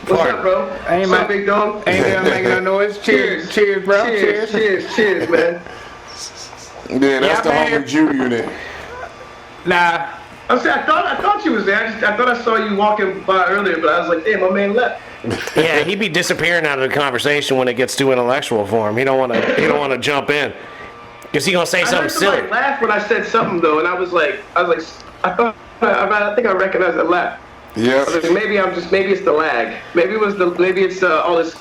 what's up, bro? Ain't What's my- up, big dog? Ain't gonna make no noise. Cheers, cheers, bro. Cheers, Cheers. cheers, man. Yeah, that's the man. homie Jew unit. Nah. I thought you was there. I thought I saw you walking by earlier, but I was like, damn, my man left. Yeah, he'd be disappearing out of the conversation when it gets too intellectual for him. He don't want to jump in. Because he gonna say I something heard somebody silly. laugh when I said something though, and I think I recognized that laugh. I was Yep. like, maybe it's the lag. Maybe it's all this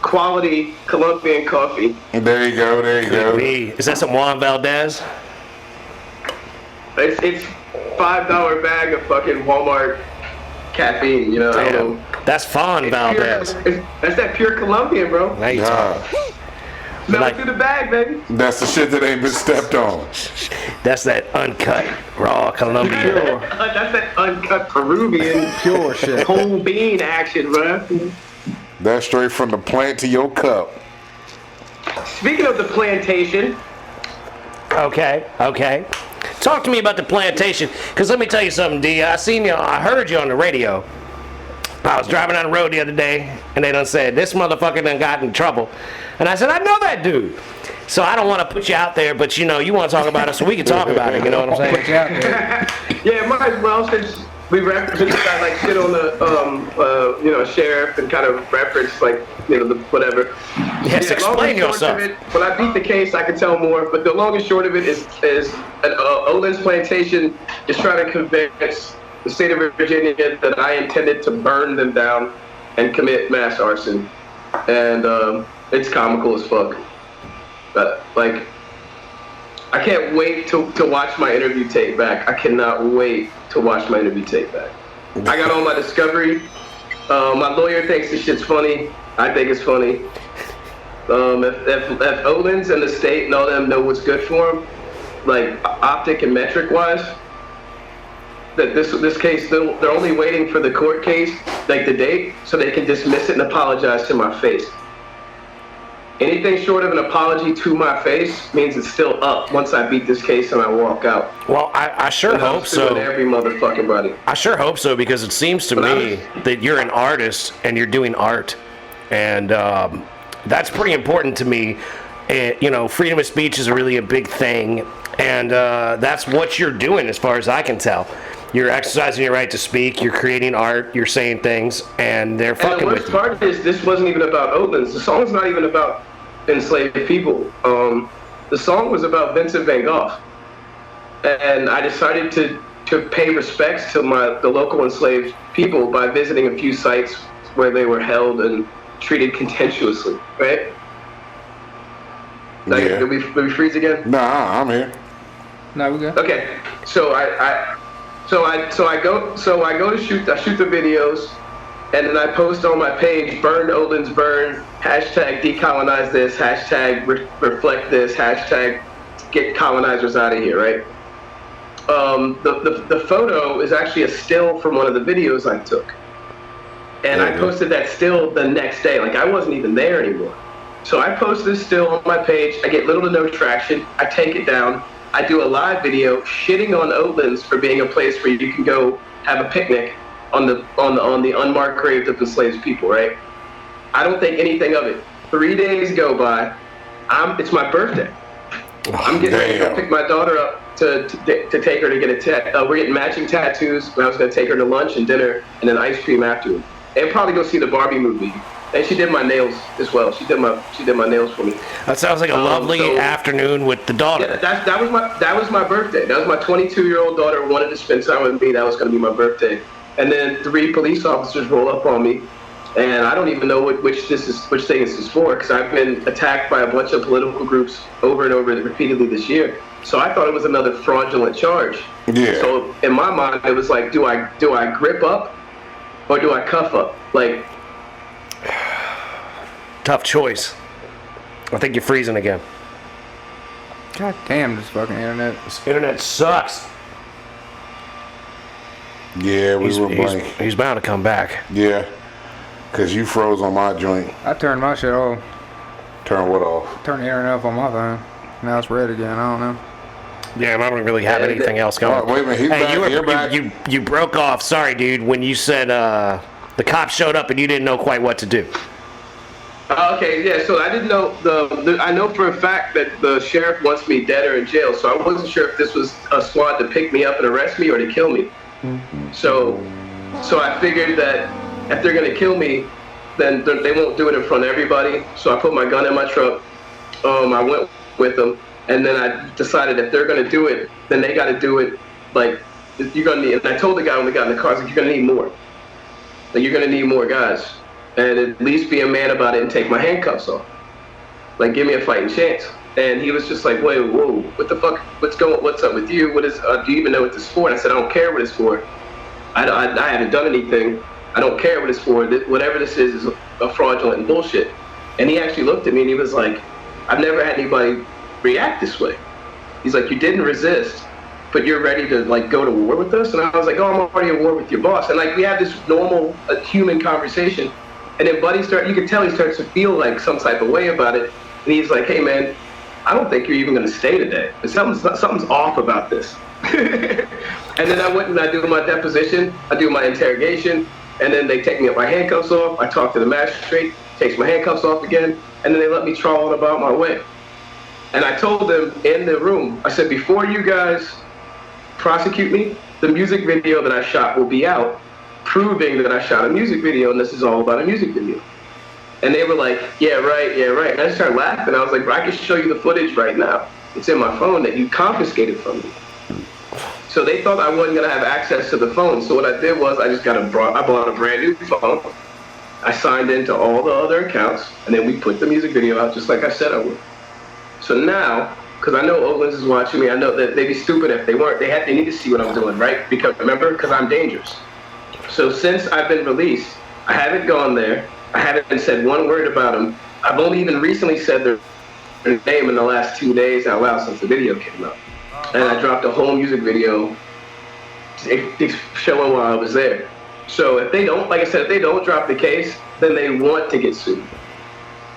quality Colombian coffee. There you go. There you go. Is that some Juan Valdez? It's $5 bag of fucking Walmart caffeine. You know, I don't know. Damn. That's Fawn Valdez. That's that pure Colombian, bro. Now you talking. Nah, Smell like- it through the bag, baby. that's the shit that ain't been stepped on. That's that uncut, raw Colombian. That's that uncut Peruvian Pure shit. whole bean action, bro. That's straight from the plant to your cup. Speaking of the plantation, Okay. Talk to me about the plantation, because let me tell you something, D. I heard you on the radio. I was driving down the road the other day, and they done said, this motherfucker done got in trouble. And I said, I know that dude. So I don't want to put you out there, but you know, you want to talk about it, so we can talk about it, you know what I'm saying? Put you out there. yeah, might as well since we reference got like shit on the sheriff and kind of reference like the whatever. Yes, explain long and short yourself. of it, when I beat the case, I can tell more. But the long and short of it is Olin's plantation is trying to convince the state of Virginia that I intended to burn them down and commit mass arson, and it's comical as fuck. Like, I can't wait to watch my interview tape back. I cannot wait to watch my interview tape back. I got on my discovery. My lawyer thinks this shit's funny. I think it's funny. If Owens and the state and all them know what's good for them, like optic and metric wise, that this case, they're only waiting for the court case, like the date, so they can dismiss it and apologize to my face. Anything short of an apology to my face means it's still up once I beat this case and I walk out. Well, I sure And I'm hope suing so. every motherfucking body. I sure hope so, because it seems to me that you're an artist and you're doing art, and that's pretty important to me. Freedom of speech is really a big thing, and that's what you're doing as far as I can tell. You're exercising your right to speak, you're creating art, you're saying things, and they're And the fucking with worst you. part is this wasn't even about Oatlands. The song's not even about enslaved people. The song was about Vincent van Gogh. And I decided to pay respects to the local enslaved people by visiting a few sites where they were held and treated contemptuously, right? Did we freeze again? Nah, I'm here. No, we good. Okay, so I go to shoot the videos, and then I post on my page, burn Olin's burn, hashtag decolonize this, hashtag reflect this, hashtag get colonizers out of here, right? The photo is actually a still from one of the videos I took, and I posted that still the next day. Like, I wasn't even there anymore. So I post this still on my page. I get little to no traction. I take it down. I do a live video shitting on Oatlands for being a place where you can go have a picnic on the unmarked graves of enslaved people, right? I don't think anything of it. 3 days go by. It's my birthday. I'm getting ready to go pick my daughter up to take her to get a tattoo. We're getting matching tattoos. I was going to take her to lunch and dinner and then ice cream afterward. And probably go see the Barbie movie. And she did my nails as well. She did my nails for me. That sounds like a lovely afternoon with the daughter. Yeah, that was my birthday. That was my 22-year-old daughter wanted to spend time with me. That was going to be my birthday. And then 3 police officers roll up on me, and I don't even know which thing this is for, because I've been attacked by a bunch of political groups over and over repeatedly this year. So I thought it was another fraudulent charge. Yeah. So in my mind, it was like, do I grip up or do I cuff up? Like, tough choice. I think you're freezing again. God damn, this fucking internet. This internet sucks. Yeah, we were blank. He's bound to come back. Yeah, because you froze on my joint. I turned my shit off. Turn what off? Turn the internet off on my phone. Now it's red again. I don't know. Yeah, and I don't really have anything else going. Oh, wait a minute, he's back. You're back. You broke off. Sorry, dude. When you said the cops showed up and you didn't know quite what to do. Okay, yeah. So I didn't know I know for a fact that the sheriff wants me dead or in jail. So I wasn't sure if this was a squad to pick me up and arrest me or to kill me. So I figured that if they're gonna kill me, then they won't do it in front of everybody. So I put my gun in my truck. I went with them, and then I decided if they're gonna do it, then they got to do it. Like, you're gonna need. And I told the guy when we got in the car, I was like, you're gonna need more. Like, you're gonna need more guys, and at least be a man about it and take my handcuffs off. Like, give me a fighting chance. And he was just like, wait, whoa, what the fuck? What's up with you? What is? Do you even know what this is for? And I said, I don't care what it's for. I haven't done anything. I don't care what it's for. Whatever this is a fraudulent and bullshit. And he actually looked at me and he was like, I've never had anybody react this way. He's like, you didn't resist, but you're ready to like go to war with us? And I was like, oh, I'm already at war with your boss. And like, we had this normal human conversation. And then Buddy you could tell he starts to feel like some type of way about it. And he's like, hey man, I don't think you're even gonna stay today. Something's off about this. And then I went and I do my deposition, I do my interrogation, and then they take me up my handcuffs off. I talk to the magistrate, takes my handcuffs off again, and then they let me trawl on about my way. And I told them in the room, I said, before you guys prosecute me, the music video that I shot will be out, proving that I shot a music video, and this is all about a music video. And they were like, yeah, right, yeah, right. And I just started laughing. I was like, bro, I can show you the footage right now. It's in my phone that you confiscated from me. So they thought I wasn't gonna have access to the phone. So what I did was I bought a brand new phone. I signed into all the other accounts, and then we put the music video out just like I said I would. So now, because I know Owens is watching me, I know that they'd be stupid if they weren't. They need to see what I'm doing, right? Because I'm dangerous. So since I've been released, I haven't gone there. I haven't said one word about them. I've only even recently said their name in the last 2 days out loud since the video came out. And I dropped a whole music video showing while I was there. So if they don't, like I said, if they don't drop the case, then they want to get sued.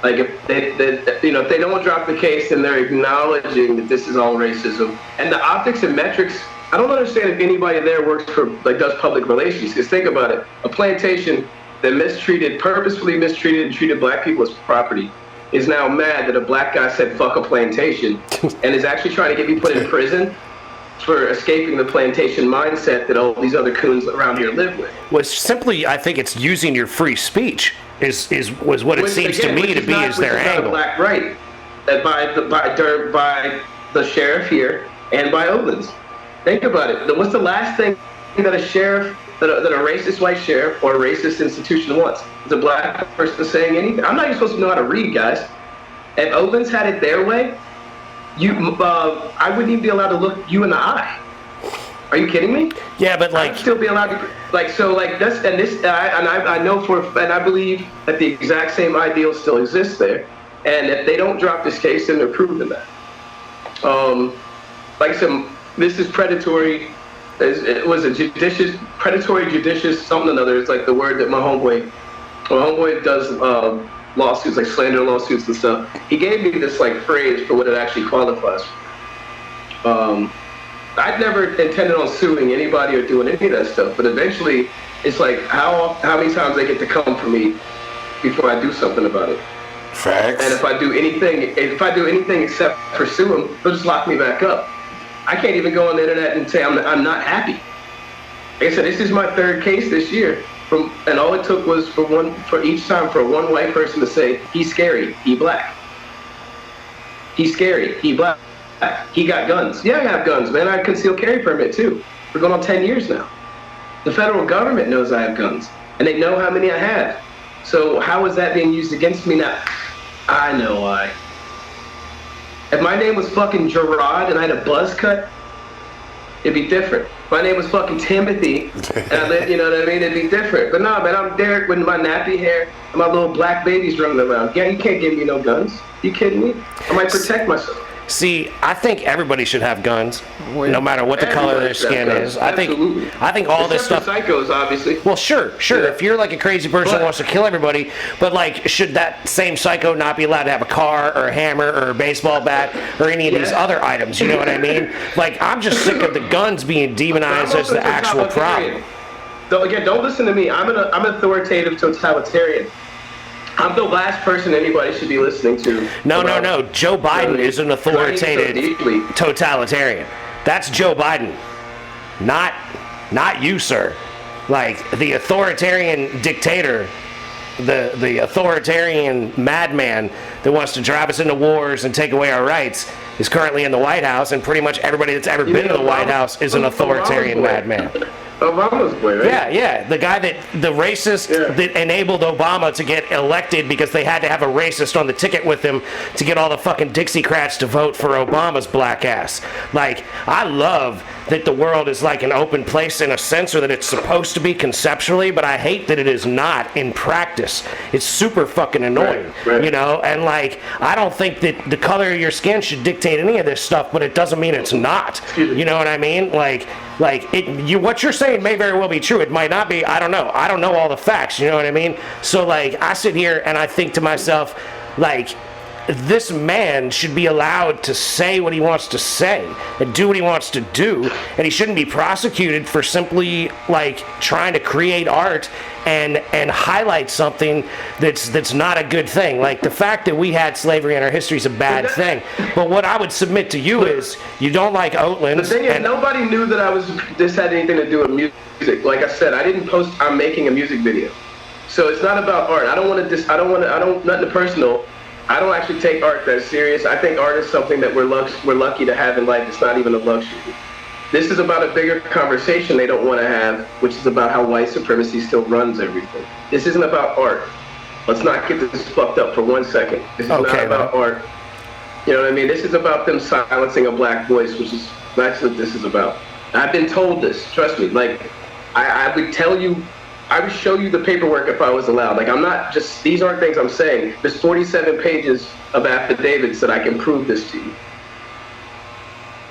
Like if they don't drop the case, then they're acknowledging that this is all racism. And the optics and metrics, I don't understand if anybody there works for, like, does public relations. Because think about it, a plantation that purposefully mistreated and treated black people as property is now mad that a black guy said fuck a plantation and is actually trying to get me put in prison for escaping the plantation mindset that all these other coons around here live with. Well, simply, I think it's using your free speech was what it seems to me to be is their angle. Black right by the sheriff here and by Owens. Think about it. What's the last thing that a sheriff, that a racist white sheriff or a racist institution wants? Is a black person saying anything? I'm not even supposed to know how to read, guys. If Oakland's had it their way, I wouldn't even be allowed to look you in the eye. Are you kidding me? Yeah, but like, I'd still be allowed to, like, so, like, that's, and this, I know and I believe that the exact same ideal still exists there. And if they don't drop this case, then they're proving that. Like I said, this is predatory. It was a predatory judicious something or another. It's like the word that my homeboy does lawsuits, like slander lawsuits and stuff. He gave me this like phrase for what it actually qualifies. I'd never intended on suing anybody or doing any of that stuff, but eventually it's like how many times they get to come for me before I do something about it. Facts. And if I do anything except pursue them, they'll just lock me back up. I can't even go on the internet and say I'm not happy. Like I said, this is my third case this year, and all it took was for each time for one white person to say he's scary, he black. He's scary, he black. He got guns. Yeah, I have guns, man. I have a concealed carry permit too. We're going on 10 years now. The federal government knows I have guns, and they know how many I have. So how is that being used against me now? I know why. If my name was fucking Gerard and I had a buzz cut, it'd be different. My name was fucking Timothy, and I lived, you know what I mean? It'd be different. But no, man, I'm Derek with my nappy hair and my little black babies running around. Yeah, you can't give me no guns. You kidding me? I might protect myself. See, I think everybody should have guns, no matter what the color of their skin is. I think all this stuff. Except for psychos, obviously. Well, sure. Yeah. If you're like a crazy person who wants to kill everybody, but like, should that same psycho not be allowed to have a car or a hammer or a baseball bat or any of these other items? You know what I mean? Like, I'm just sick of the guns being demonized as the actual problem. Again, don't listen to me. I'm an authoritative totalitarian. I'm the last person anybody should be listening to. No. Joe Biden is an authoritative totalitarian. That's Joe Biden. Not you, sir. Like, the authoritarian dictator, the authoritarian madman that wants to drive us into wars and take away our rights is currently in the White House, and pretty much everybody that's ever been to the White House is an authoritarian madman. Obama's boy, right? Yeah. The guy the racist that enabled Obama to get elected because they had to have a racist on the ticket with him to get all the fucking Dixiecrats to vote for Obama's black ass. Like, I love that the world is like an open place in a sense, or that it's supposed to be conceptually, but I hate that it is not in practice. It's super fucking annoying, right. You know? And like, I don't think that the color of your skin should dictate any of this stuff, but it doesn't mean it's not. You know what I mean? What you're saying may very well be true. It might not be. I don't know. I don't know all the facts. You know what I mean? So like, I sit here and I think to myself, like, this man should be allowed to say what he wants to say and do what he wants to do, and he shouldn't be prosecuted for simply like trying to create art and highlight something that's not a good thing. Like, the fact that we had slavery in our history is a bad thing. But what I would submit to you is, you don't like Oatlands. The thing is, nobody knew that this had anything to do with music. Like I said, I didn't post I'm making a music video. So it's not about art. I don't nothing personal. I don't actually take art that serious. I think art is something that we're lucky to have in life. It's not even a luxury. This is about a bigger conversation they don't want to have, which is about how white supremacy still runs everything. This isn't about art. Let's not get this fucked up for 1 second. This is not about art. You know what I mean? This is about them silencing a black voice, which is that's what this is about. I've been told this. Trust me. Like, I would tell you, I would show you the paperwork if I was allowed. Like, I'm not just, these aren't things I'm saying. There's 47 pages of affidavits that I can prove this to you.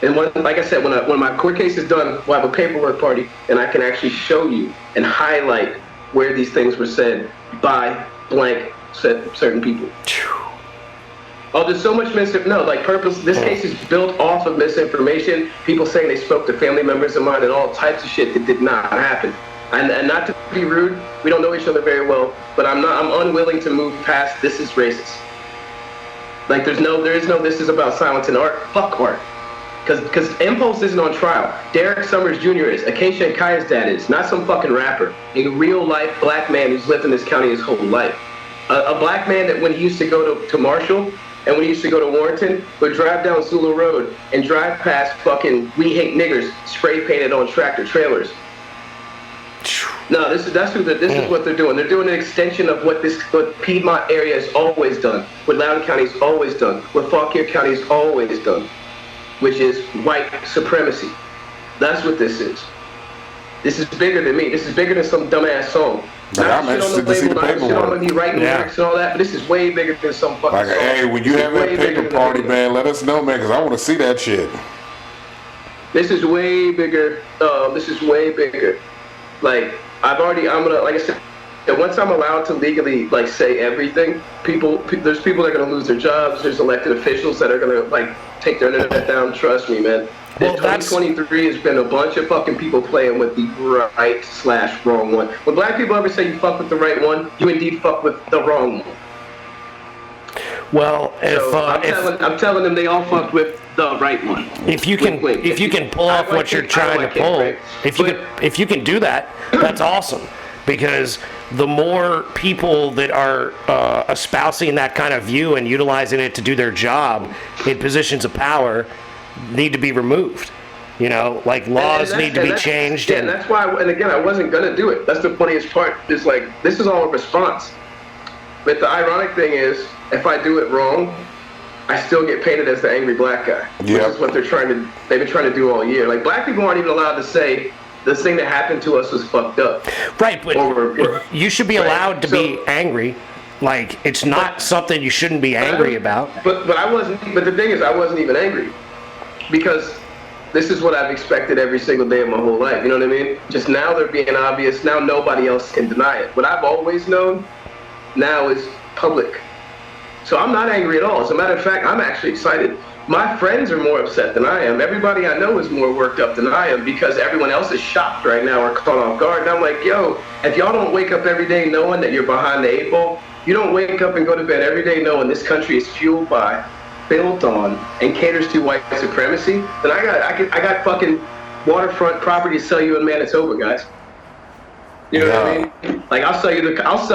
And like I said, when my court case is done, we'll have a paperwork party, and I can actually show you and highlight where these things were said by blank certain people. Oh, there's so much this case is built off of misinformation, people saying they spoke to family members of mine and all types of shit that did not happen. And not to be rude, we don't know each other very well, but I'm unwilling to move past this is racist. Like, there is no this is about silencing art. Fuck art. Because Empuls isn't on trial. Derek Summers Jr. is. Acacia and Kaya's dad is. Not some fucking rapper. A real life black man who's lived in this county his whole life. A black man that when he used to go to Marshall and when he used to go to Warrenton, would drive down Sulu Road and drive past fucking "We Hate Niggers" spray painted on tractor trailers. No, this is what they're doing. They're doing an extension of what Piedmont area has always done, what Loudoun County's always done, what Fauquier County's always done, which is white supremacy. That's what this is. This is bigger than me. This is bigger than some dumbass song. I'm interested to see the paperwork. I'm gonna be writing lyrics and all that, but this is way bigger than some fucking song. Hey, when you have that paper party, man, let us know, man, because I want to see that shit. This is way bigger. This is way bigger. Like, like I said, once I'm allowed to legally, like, say everything, there's people that are going to lose their jobs. There's elected officials that are going to, like, take their internet down. Trust me, man. Well, 2023 has been a bunch of fucking people playing with the right/wrong one. When black people ever say you fuck with the right one, you indeed fuck with the wrong one. Well, I'm telling them they all fucked with the right one. If you can pull off what you're trying to pull, if you can do that, that's awesome. Because the more people that are espousing that kind of view and utilizing it to do their job in positions of power need to be removed. You know, like laws need to be changed. Yeah, and that's why. And again, I wasn't gonna do it. That's the funniest part. Is like this is all a response. But the ironic thing is, if I do it wrong, I still get painted as the angry black guy. Which is what they've been trying to do all year. Like, black people aren't even allowed to say this thing that happened to us was fucked up. Right, but you should be allowed to be angry. Like, it's not something you shouldn't be angry about. But I wasn't. But the thing is, I wasn't even angry because this is what I've expected every single day of my whole life. You know what I mean? Just now they're being obvious. Now nobody else can deny it. What I've always known now is public. So I'm not angry at all. As a matter of fact, I'm actually excited. My friends are more upset than I am. Everybody I know is more worked up than I am because everyone else is shocked right now or caught off guard. And I'm like, yo, if y'all don't wake up every day knowing that you're behind the eight ball, you don't wake up and go to bed every day knowing this country is fueled by, built on, and caters to white supremacy, then I got fucking waterfront property to sell you in Manitoba, guys. You know what I mean? Like, I'll sell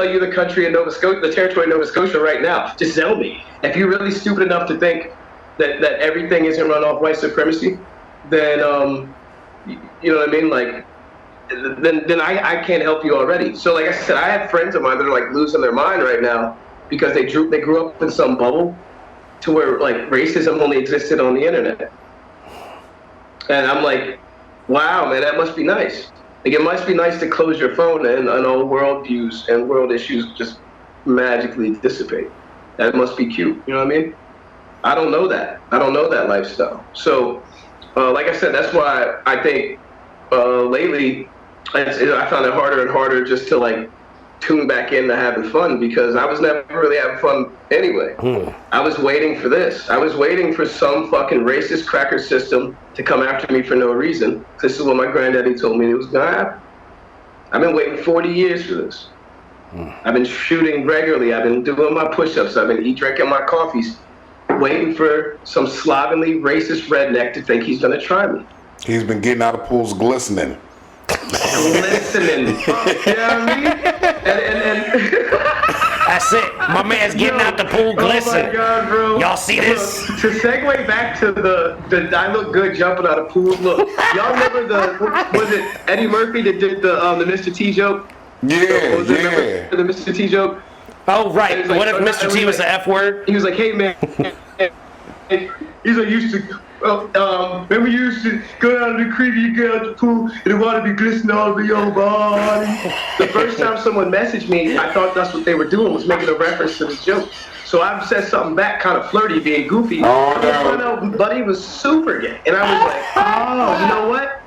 you the country in Nova Scotia, the territory of Nova Scotia right now. Just sell me. If you're really stupid enough to think that everything isn't run off white supremacy, then you know what I mean? Like, then I can't help you already. So, like I said, I have friends of mine that are like losing their mind right now because they grew up in some bubble to where like racism only existed on the internet. And I'm like, wow, man, that must be nice. Like, it must be nice to close your phone and all world views and world issues just magically dissipate. That must be cute. You know what I mean? I don't know that. I don't know that lifestyle. So, like I said, that's why I think lately I found it harder and harder just to like tune back into having fun because I was never really having fun anyway. I was waiting for this. I was waiting for some fucking racist cracker system to come after me for no reason. This is what my granddaddy told me it was gonna happen. I've been waiting 40 years for this. I've been shooting regularly. I've been doing my push-ups. I've been drinking my coffees, waiting for some slovenly racist redneck to think he's gonna try me. He's been getting out of pools glistening. Glistening. You know what I mean? And that's it. My man's getting out the pool glistening. Oh my God, bro. Y'all see this? To segue back to the I look good jumping out of pools. Look, y'all remember was it Eddie Murphy that did the Mr. T joke? Yeah. The Mr. T joke? Oh, right. Like, what if Mr. T was the F word? He was like, hey, man. He's like, remember you used to go down to the creek, you get out the pool, and the water be glistening all over your body. The first time someone messaged me, I thought that's what they were doing, was making a reference to this joke. So I said something back, kind of flirty, being goofy. Buddy was super gay. And I was like, oh, you know what?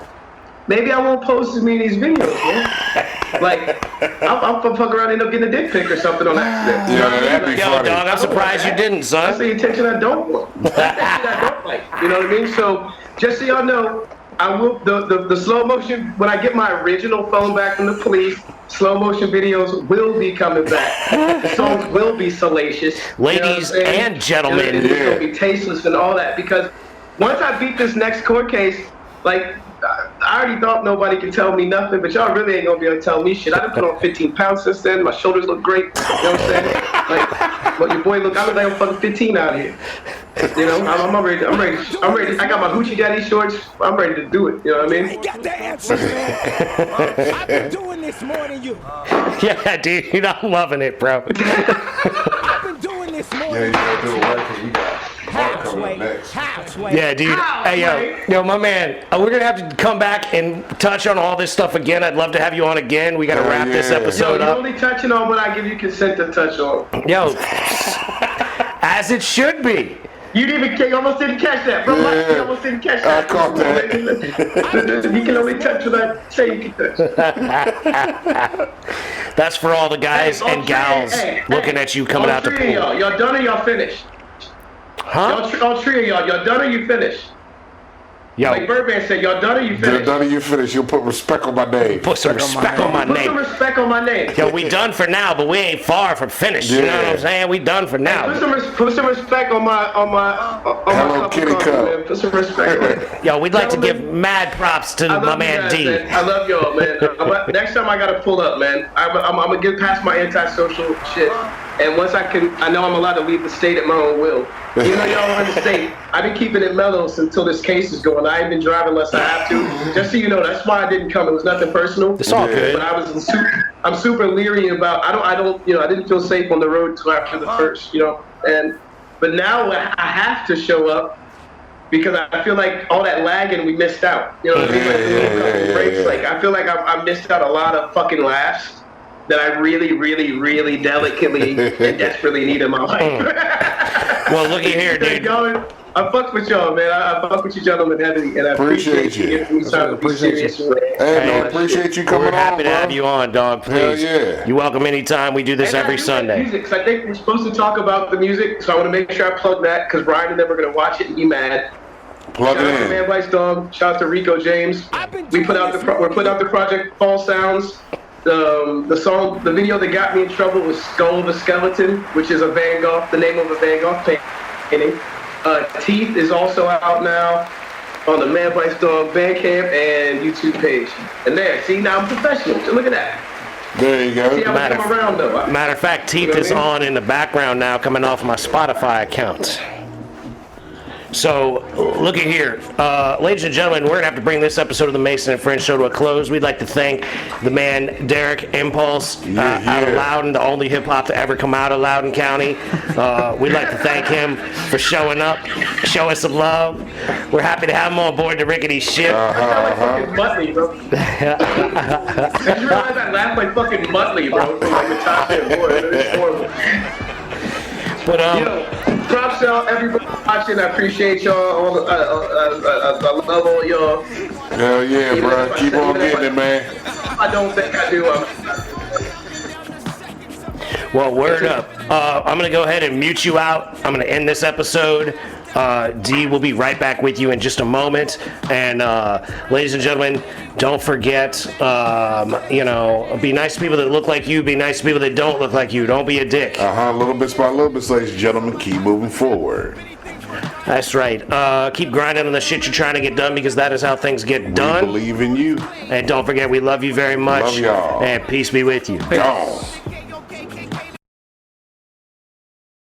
Maybe I won't post as many of these videos, man. Like, I'll fuck around and end up getting a dick pic or something on accident. Yeah, that'd be funny. Dog, I'm surprised you didn't, son. That's the attention I don't want. That's the attention I don't like. You know what I mean? So, just so y'all know, I will the slow motion, when I get my original phone back from the police, slow motion videos will be coming back. The songs will be salacious. Ladies and gentlemen. It's going to be tasteless and all that, because once I beat this next court case, like, I already thought nobody could tell me nothing, but y'all really ain't gonna be able to tell me shit. I done put on 15 pounds since then. My shoulders look great. You know what I'm saying? Like, well, your boy I look like I'm fucking 15 out here. You know, I'm ready. I'm ready. I got my hoochie daddy shorts. I'm ready to do it. You know what I mean? I got the answers, man. I've been doing this more than you. Yeah, dude, I'm loving it, bro. I've been doing this more Yeah, you than gotta do it right because we got Mark coming up halfway. next. Halfway. Yeah, dude. Hey, yo, my man. We're gonna have to come back and touch on all this stuff again. I'd love to have you on again. We gotta Hell wrap this yeah. Yo, episode you're up. only touching on what I give you consent to touch on. Yo, as it should be. You almost didn't catch that, bro. Yeah. You almost didn't catch I that. caught that. You can only touch what I say you can touch. That's for all the guys Hey, all and three- gals hey, looking hey, at you coming all out the three of pool. y'all done or y'all finished? Huh? All three of y'all done or you finished? Like Yo, Birdman said, y'all done or you Get it finished? done and you finish. You'll put respect on my name. put some respect on my Put some name. respect on my name. Yo, we done for now, but we ain't far from finished. You know what I'm Yeah. saying? We done for Put now. some respect on my Hello, cup Kitty of coffee, Cup. man. Put some respect on it. Yo, we'd like to give Gentlemen, mad props to I my love you man guys, D. man. I love y'all, man. Next time I gotta pull up, man. I'm gonna get past my antisocial shit. And once I know I'm allowed to leave the state at my own will. You know, y'all are in the state. I've been keeping it mellow until this case is going. I ain't been driving unless I have to. Just so you know, that's why I didn't come. It was nothing personal. It's all good. But I'm super leery about. I didn't feel safe on the road until after the first. But now I have to show up because I feel like all that lagging we missed out. You know what I mean? Like the little couple breaks. Yeah. Like I feel like I missed out a lot of fucking laughs that I really, really, really delicately and desperately need in my life. Well, looky here, dude. I fuck with y'all, man. I fuck with you gentlemen heavily, and I Appreciate you. you giving me time to be serious. Hey, man, appreciate you coming We're on, happy to bro. have you on, dog. Hell Please. yeah. You're welcome anytime. We do this And I every do like Sunday. Music, 'cause I think we're supposed to talk about the music, so I want to make sure I plug that because Ryan is never gonna watch it and be mad. Plug Shout out to it Man in. Vice Dog. Shout out to Rico James. We're putting out the project Fall Sounds. The video that got me in trouble was Skull of a Skeleton, which is a Van Gogh, the name of a Van Gogh painting. Teeth is also out now on the Man Vice Dog Bandcamp and YouTube page. And there, see, now I'm professional. Look at that. There you See go. how I come around, though. Matter of fact, Teeth You know what is I mean? on in the background now, coming off my Spotify account. So, look at here. Ladies and gentlemen, we're going to have to bring this episode of the Mason and Friends show to a close. We'd like to thank the man, Derek Empuls, out of Loudoun, the only hip-hop to ever come out of Loudoun County. We'd like to thank him for showing up, show us some love. We're happy to have him on board the rickety ship. Fucking Muttley, bro. I just realized I laughed like fucking Muttley, bro. From like the top 10 boys. It's horrible. But, Props to everybody watching. I appreciate y'all. I love all y'all. Hell yeah, bro. Keep on getting it, man. I don't think I do. well, word up. I'm going to go ahead and mute you out. I'm going to end this episode. D will be right back with you in just a moment. And ladies and gentlemen, don't forget, be nice to people that look like you. Be nice to people that don't look like you. Don't be a dick. Little bit by little bit, ladies and gentlemen, keep moving forward. That's right. Keep grinding on the shit you're trying to get done because that is how things get We done. believe in you. And don't forget, we love you very much. Love y'all. And peace be with you. Gone.